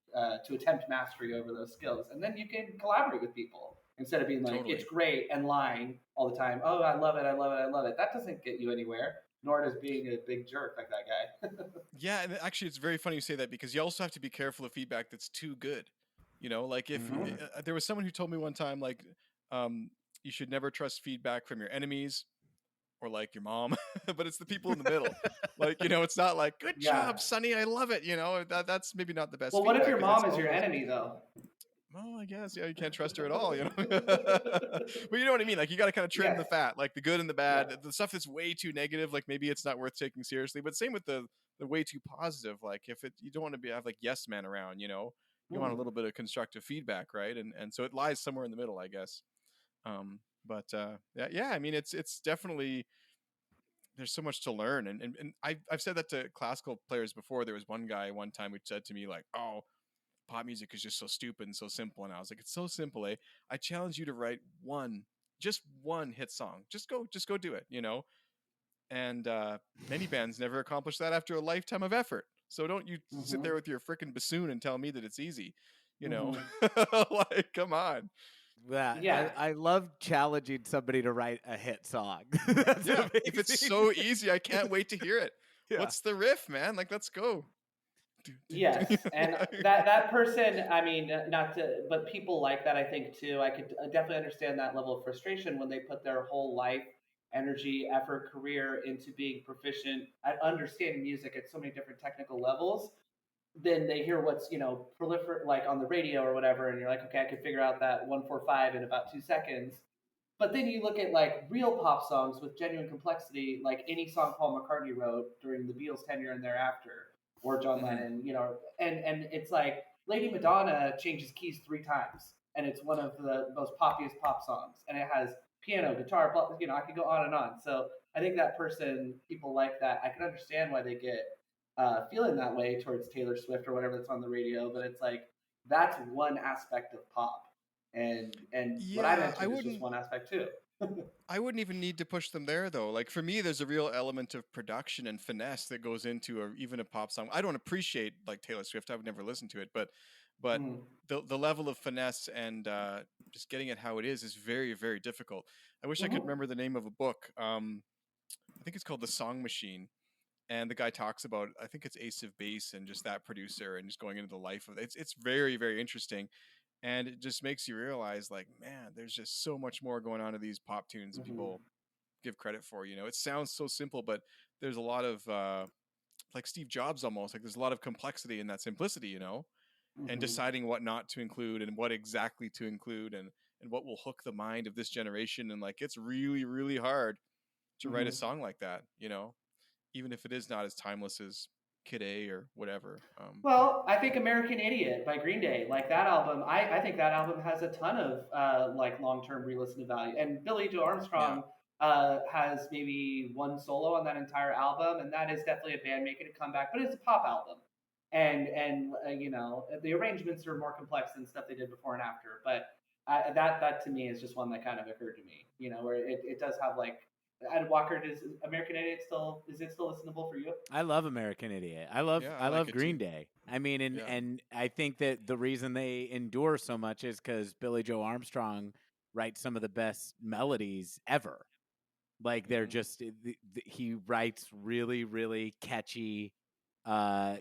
to attempt mastery over those skills, and then you can collaborate with people instead of being like it's Totally. great and lying all the time. Oh, I love it, I love it, I love it. That doesn't get you anywhere, nor does being a big jerk like that guy. Yeah, and actually, it's very funny you say that because you also have to be careful of feedback that's too good. Like if Mm-hmm. there was someone who told me one time, like, um, you should never trust feedback from your enemies or like your mom, but it's the people in the middle. Like, it's not like "good Yeah. job, Sonny, I love it." That's maybe not the best Well, what if feedback your because it's mom is your almost enemy though? well, I guess you can't trust her at all. But you know what I mean. Like you got to kind of trim Yes. the fat, like the good and the Yeah. bad, the stuff that's way too negative. Like maybe it's not worth taking seriously. But same with the way too positive. Like if you don't want to have like yes men around. You want a Hmm. little bit of constructive feedback, right? And so it lies somewhere in the middle, I guess. But yeah. I mean, it's definitely there's so much to learn, and I've said that to classical players before. There was one guy one time who said to me like, "Oh, pop music is just so stupid and so simple." And I was like, it's so simple, eh? I challenge you to write just one hit song. Just go do it. And many bands never accomplish that after a lifetime of effort. So don't you sit there Hmm. with your freaking bassoon and tell me that it's easy. you know Hmm. like, come on. That Yeah. I love challenging somebody to write a hit song. That's Yeah, if it's amazing. so easy, I can't wait to hear it. Yeah. What's the riff, man? Like, let's go. Yes, and that person, I mean, not to, but people like that, I think too. I could definitely understand that level of frustration when they put their whole life, energy, effort, career into being proficient at understanding music at so many different technical levels. Then they hear what's proliferate like on the radio or whatever, and you're like, okay, I could figure out that 145 in about 2 seconds. But then you look at like real pop songs with genuine complexity, like any song Paul McCartney wrote during the Beatles' tenure and thereafter, or John Mhm. Lennon, and it's like Lady Madonna changes keys 3 times, and it's one of the most poppiest pop songs, and it has piano, guitar, I could go on and on. So I think that person, people like that, I can understand why they get feeling that way towards Taylor Swift or whatever that's on the radio, but it's like that's one aspect of pop, and what I Yeah, I mentioned is just wouldn't one aspect too. I wouldn't even need to push them there though. Like for me, there's a real element of production and finesse that goes into even a pop song. I don't appreciate like Taylor Swift. I would never listen to it, but Mm, the level of finesse and just getting it how it is very very difficult. I wish I could hmm. remember the name of a book. I think it's called The Song Machine, and the guy talks about I think it's Ace of Base and just that producer and just going into the life of it. It's very very interesting, and it just makes you realize like, man, there's just so much more going on to these pop tunes than Hmm. people give credit for. It sounds so simple, but there's a lot of like Steve Jobs almost, like there's a lot of complexity in that simplicity, and Hmm. deciding what not to include and what exactly to include, and what will hook the mind of this generation. And like it's really really hard to write a Hmm. song like that, even if it is not as timeless as Kid A or whatever. Well, I think American Idiot by Green Day, like that album, I think that album has a ton of like long-term re-listen value. And Billy Joe Yeah. Armstrong has maybe one solo on that entire album, and that is definitely a band making a comeback, but it's a pop album. And the arrangements are more complex than stuff they did before and after. But that to me is just one that kind of occurred to me, where it does have like Ed Walker. Does American Idiot still is it still listenable for you? I love American Idiot. I love Yeah, I I like love it too. Green Day. I mean, and Yeah. and I think that the reason they endure so much is because Billy Joe Armstrong writes some of the best melodies ever. Like they're Hmm. just he writes really really catchy,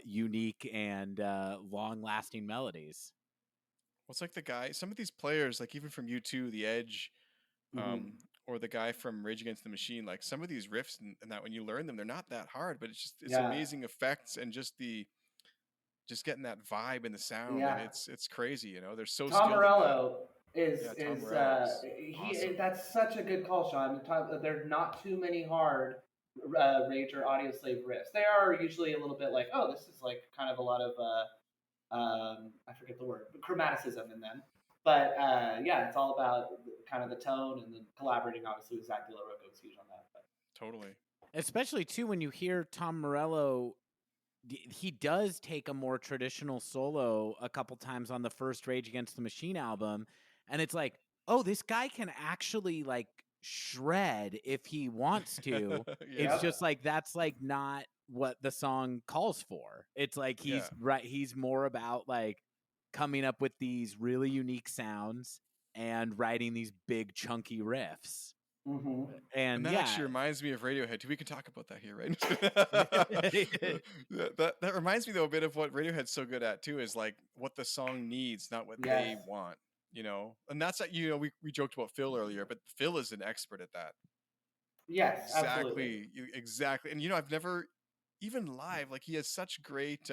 unique and long lasting melodies. Well, it's like the guy, some of these players, like even from U2, The Edge, Hmm. or the guy from Rage Against the Machine, like some of these riffs and that when you learn them, they're not that hard, but it's Yeah. amazing effects and just getting that vibe in the sound, and Yeah. it's crazy. They're so Tom skilled at that. Morello Yeah, Tom is Morello's he awesome. that's such a good call, Sean. There's not too many hard Rage or Audio Slave riffs. They are usually a little bit like, oh, this is like kind of a lot of I forget the word, but chromaticism in them. But yeah, it's all about kind of the tone and then collaborating. Obviously, with Zach De La Rocca was huge on that. But Totally. Especially too when you hear Tom Morello, he does take a more traditional solo a couple times on the first Rage Against the Machine album, and it's like, oh, this guy can actually like shred if he wants to. It's Yeah. Yep. just like that's like not what the song calls for. It's like Yeah. he's more about like coming up with these really unique sounds and writing these big chunky riffs. Hmm. And And that yeah, actually reminds me of Radiohead too. We can talk about that here, right? that reminds me though a bit of what Radiohead's so good at too, is like what the song needs, not what they Yes. want. And that's like, we joked about Phil earlier, but Phil is an expert at that. Yes, absolutely. Exactly. And I've never, even live, like he has such great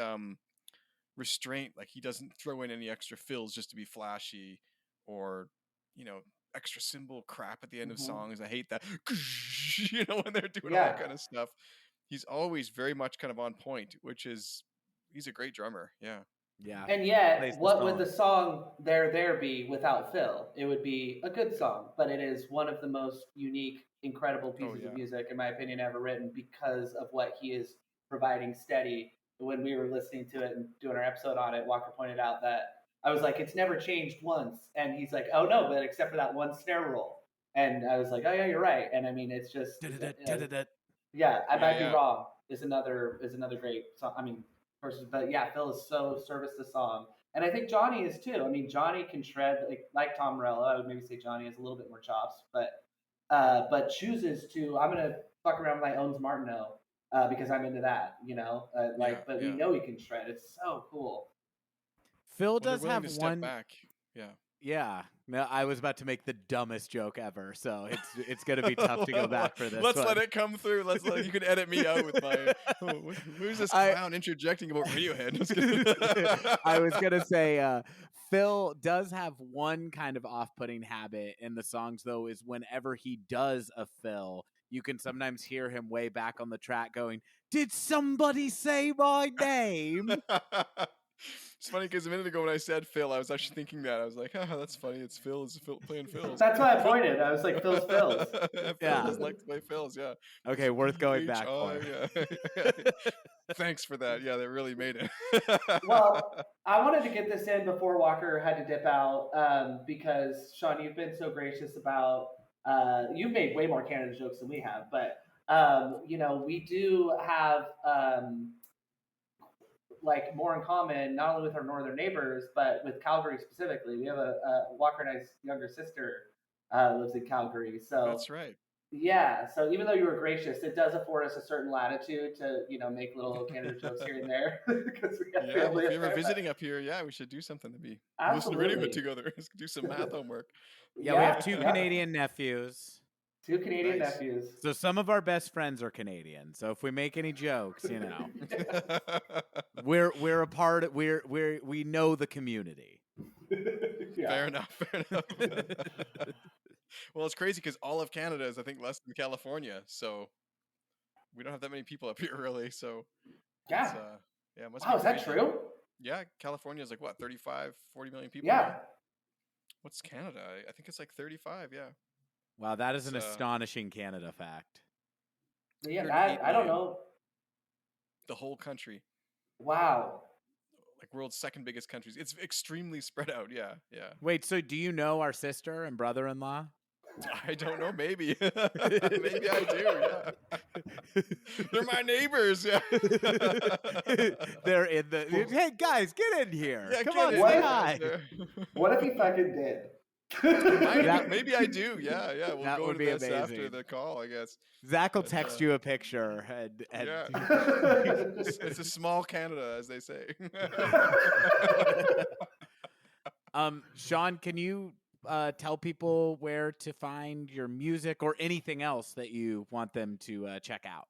restraint. Like he doesn't throw in any extra fills just to be flashy, or you know extra cymbal crap at the end of Hmm. songs. I hate that. When they're doing all that Yeah. kind of stuff. He's always very much kind of on point, which is, he's a great drummer. Yeah. yeah, And yet, plays the what would song. the song There be without Phil? It would be a good song, but it is one of the most unique, incredible Oh pieces of yeah. music, in my opinion, ever written because of what he is providing steady. When we were listening to it and doing our episode on it, Walker pointed out that I was like, it's never changed once. And he's like, oh no, but except for that one snare roll. And I was like, oh yeah, you're right. And I mean, it's just, yeah, I Yeah, might be yeah. wrong. Is another great song. I mean, versus, but yeah, Phil is so service the song, and I think Johnny is too. I mean, Johnny can shred like Tom Morello. I would maybe say Johnny has a little bit more chops, but chooses to. I'm gonna fuck around with my own Martineau because I'm into that. Yeah, But we yeah. know he can shred. It's so cool. Phil Well, they're does willing have to step one. back. Yeah. Yeah, no, I was about to make the dumbest joke ever, so it's gonna be tough to go back for this Let's one. let it come through. You can edit me out with my. Who's this I clown interjecting about Radiohead? Just kidding. I was gonna say Phil does have one kind of off-putting habit in the songs, though, is whenever he does a fill, you can sometimes hear him way back on the track going, "Did somebody say my name?" It's funny because a minute ago when I said Phil, I was actually thinking that. I was like, haha, that's funny. It's Phil. It's Phil playing Phil's. That's why I Phil. pointed. I was like, Phil's. Phil Yeah. does like to play Phil's, yeah. Okay, worth going H back I, for. yeah. Thanks for that. Yeah, that really made it. Well, I wanted to get this in before Walker had to dip out because Sean, you've been so gracious about. You've made way more Canada jokes than we have, but we do have like more in common, not only with our northern neighbors, but with Calgary specifically. We have a Walker and I's younger sister lives in Calgary, so That's right. yeah. So even though you were gracious, it does afford us a certain latitude to make little Canada jokes here and there because we have Yeah, well, family if up you're ever there. But visiting up here, yeah, we should do something to be listen to Radiohead absolutely, together. Let's do some math homework. Yeah, we have yeah, two yeah. Canadian nephews. Two Canadian Nice. nephews. So some of our best friends are Canadian. So if we make any jokes, we're a part. We know the community. Yeah. Fair enough. Fair enough. Well, it's crazy because all of Canada is, I think, less than California, so we don't have that many people up here, really. So it's Yeah. yeah, it must Wow, be is that crazy. true? Yeah, California is like what, 35, 40 million people Yeah. now? What's Canada? I think it's like 35. Yeah, Wow, that is it's an astonishing Canada fact. Yeah, 108 I don't million. know. The whole country, Wow. like world's second biggest countries. It's extremely spread out. Yeah, yeah. Wait, so do you know our sister and brother-in-law? I don't know. Maybe, maybe I do. Yeah, they're my neighbors. Yeah, They're in the. Hey guys, get in here! yeah. Come Get on, in What say if- here, guys. hi. There. What if he fucking did? Maybe I do. Yeah, yeah. We'll That go would to be this after amazing. the call, I guess. Zach will But, text you a picture and Yeah. It's a small Canada, as they say. Sean, can you tell people where to find your music or anything else that you want them to check out?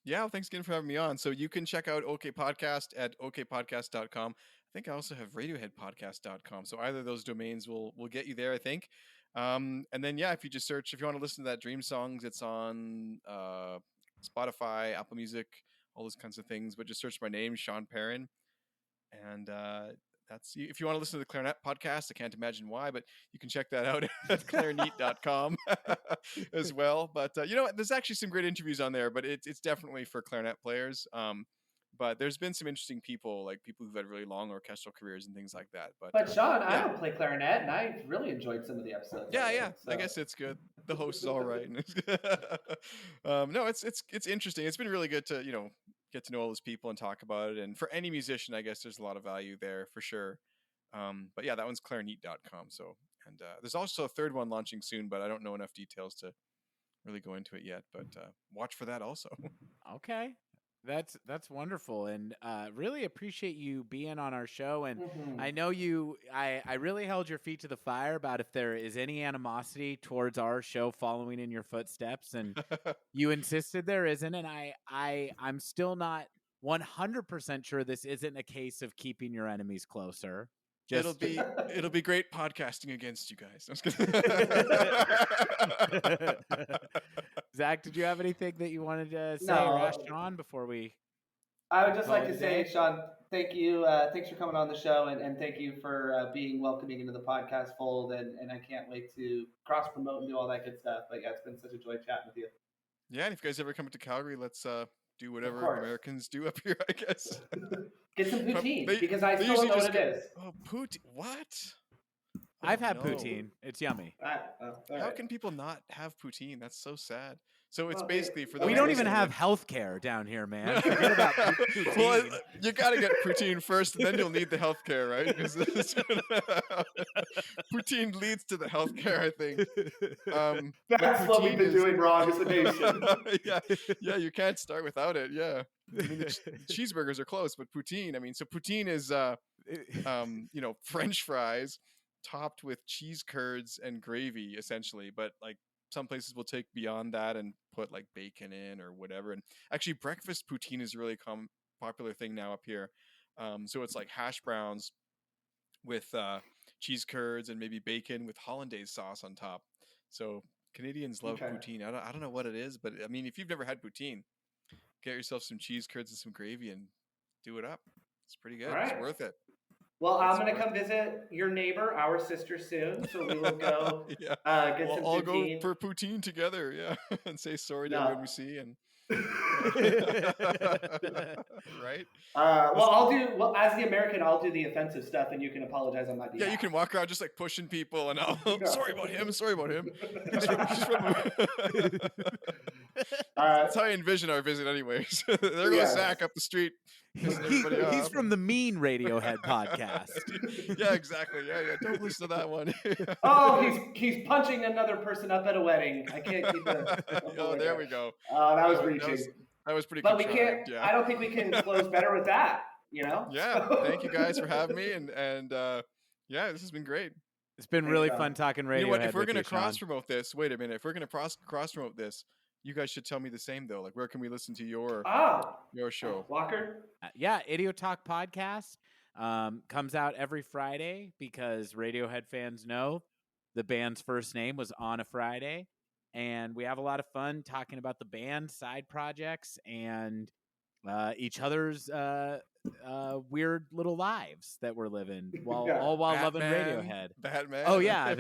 Yeah, well, thanks again for having me on. So you can check out OK Podcast at okpodcast.com. I think I also have radioheadpodcast.com. So either of those domains will get you there, I think. And then yeah, if you just search, if you want to listen to that Dream Songs, it's on Spotify, Apple Music, all those kinds of things. But just search my name, Sean Perrin, and that's if you want to listen to the Clarinet podcast. I can't imagine why, but you can check that out at clarinet.com as well. But there's actually some great interviews on there, but it's definitely for clarinet players. But there's been some interesting people, like people who've had really long orchestral careers and things like that. But Sean, I don't play clarinet, and I really enjoyed some of the episodes. Yeah. So. I guess it's good. The host is all right. No, it's interesting. It's been really good to get to know all those people and talk about it. And for any musician, I guess there's a lot of value there for sure. But yeah, that one's clarinet.com. So and there's also a third one launching soon, but I don't know enough details to really go into it yet. But watch for that also. Okay. That's wonderful, and really appreciate you being on our show. And I know I really held your feet to the fire about if there is any animosity towards our show following in your footsteps, and you insisted there isn't. And I'm still not 100% sure this isn't a case of keeping your enemies closer. It'll be great podcasting against you guys. Zach, did you have anything that you wanted to say No. or ask Sean before we? I would just like to say, Sean, thank you. Thanks for coming on the show, and thank you for being welcoming into the podcast fold. And I can't wait to cross promote and do all that good stuff. But yeah, it's been such a joy chatting with you. Yeah, and if you guys ever come to Calgary, let's do whatever Americans do up here, I guess. Get some poutine, because I still don't know what it is. Oh, poutine? What? I've had poutine. It's yummy. How can people not have poutine? That's so sad. So it's basically for those. We don't even have healthcare down here, man. Forget about poutine. Well, you got to get poutine first, and then you'll need the healthcare, right? Because poutine leads to the healthcare, I think. That's what we've been doing wrong as a nation. Yeah, you can't start without it. Yeah, I mean the cheeseburgers are close, but poutine. I mean, so poutine is French fries topped with cheese curds and gravy, essentially. But like some places will take beyond that and put like bacon in or whatever. And actually, breakfast poutine is a really popular thing now up here. So it's like hash browns with cheese curds and maybe bacon with hollandaise sauce on top. So Canadians love poutine. I don't know what it is, but I mean, if you've never had poutine, get yourself some cheese curds and some gravy and do it up. It's pretty good. It's worth it. Well, I'm going to come visit your neighbor, our sister, soon. So we will go get some all poutine. Go for poutine together, and say sorry to everyone we see. And right? As the American, I'll do the offensive stuff, and you can apologize on my behalf. Yeah, you can walk around just like pushing people, and sorry about him. That's how I envision our visit, anyways. There goes Zach up the street. He's from the Mean Radiohead podcast. Yeah, exactly. Yeah. Don't listen to that one. He's punching another person up at a wedding. I can't keep it. There we go. That was reaching. That was pretty. But we can't. Yeah. I don't think we can close better with that. Yeah. Thank you guys for having me, and this has been great. It's been really fun talking Radiohead. You know what? If we're going to cross promote this, wait a minute. If we're going to cross promote this, you guys should tell me the same though. Like, where can we listen to your show? Walker? Idiot Talk podcast comes out every Friday because Radiohead fans know the band's first name was on a Friday. And we have a lot of fun talking about the band, side projects, and each other's weird little lives that we're living while loving Radiohead. Batman. Oh yeah,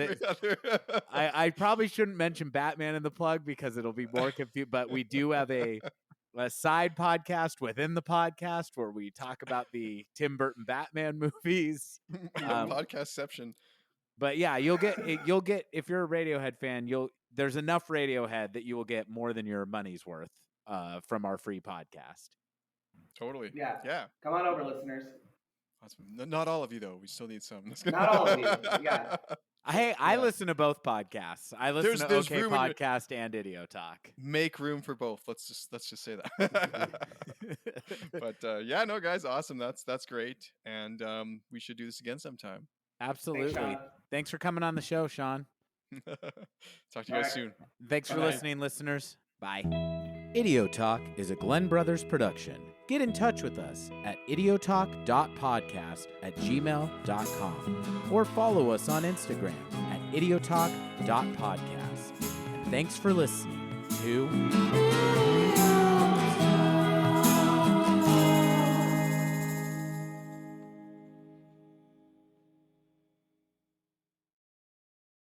I probably shouldn't mention Batman in the plug because it'll be more confusing. But we do have a side podcast within the podcast where we talk about the Tim Burton Batman movies. Podcastception. But yeah, you'll get if you're a Radiohead fan, there's enough Radiohead that you will get more than your money's worth from our free podcast. Totally. Yeah. Come on over, listeners. Awesome. Not all of you though. We still need some. Not all of you. Yeah. Hey, I listen to both podcasts. I listen to OK Podcast and Idiot Talk. Make room for both. Let's just say that. But no, guys, awesome. That's great, and we should do this again sometime. Absolutely. Thanks for coming on the show, Sean. Talk to you guys soon. Thanks for listening, listeners. Bye. Idiot Talk is a Glenn Brothers production. Get in touch with us at idiotalk.podcast@gmail.com or follow us on Instagram at idiotalk.podcast. And thanks for listening to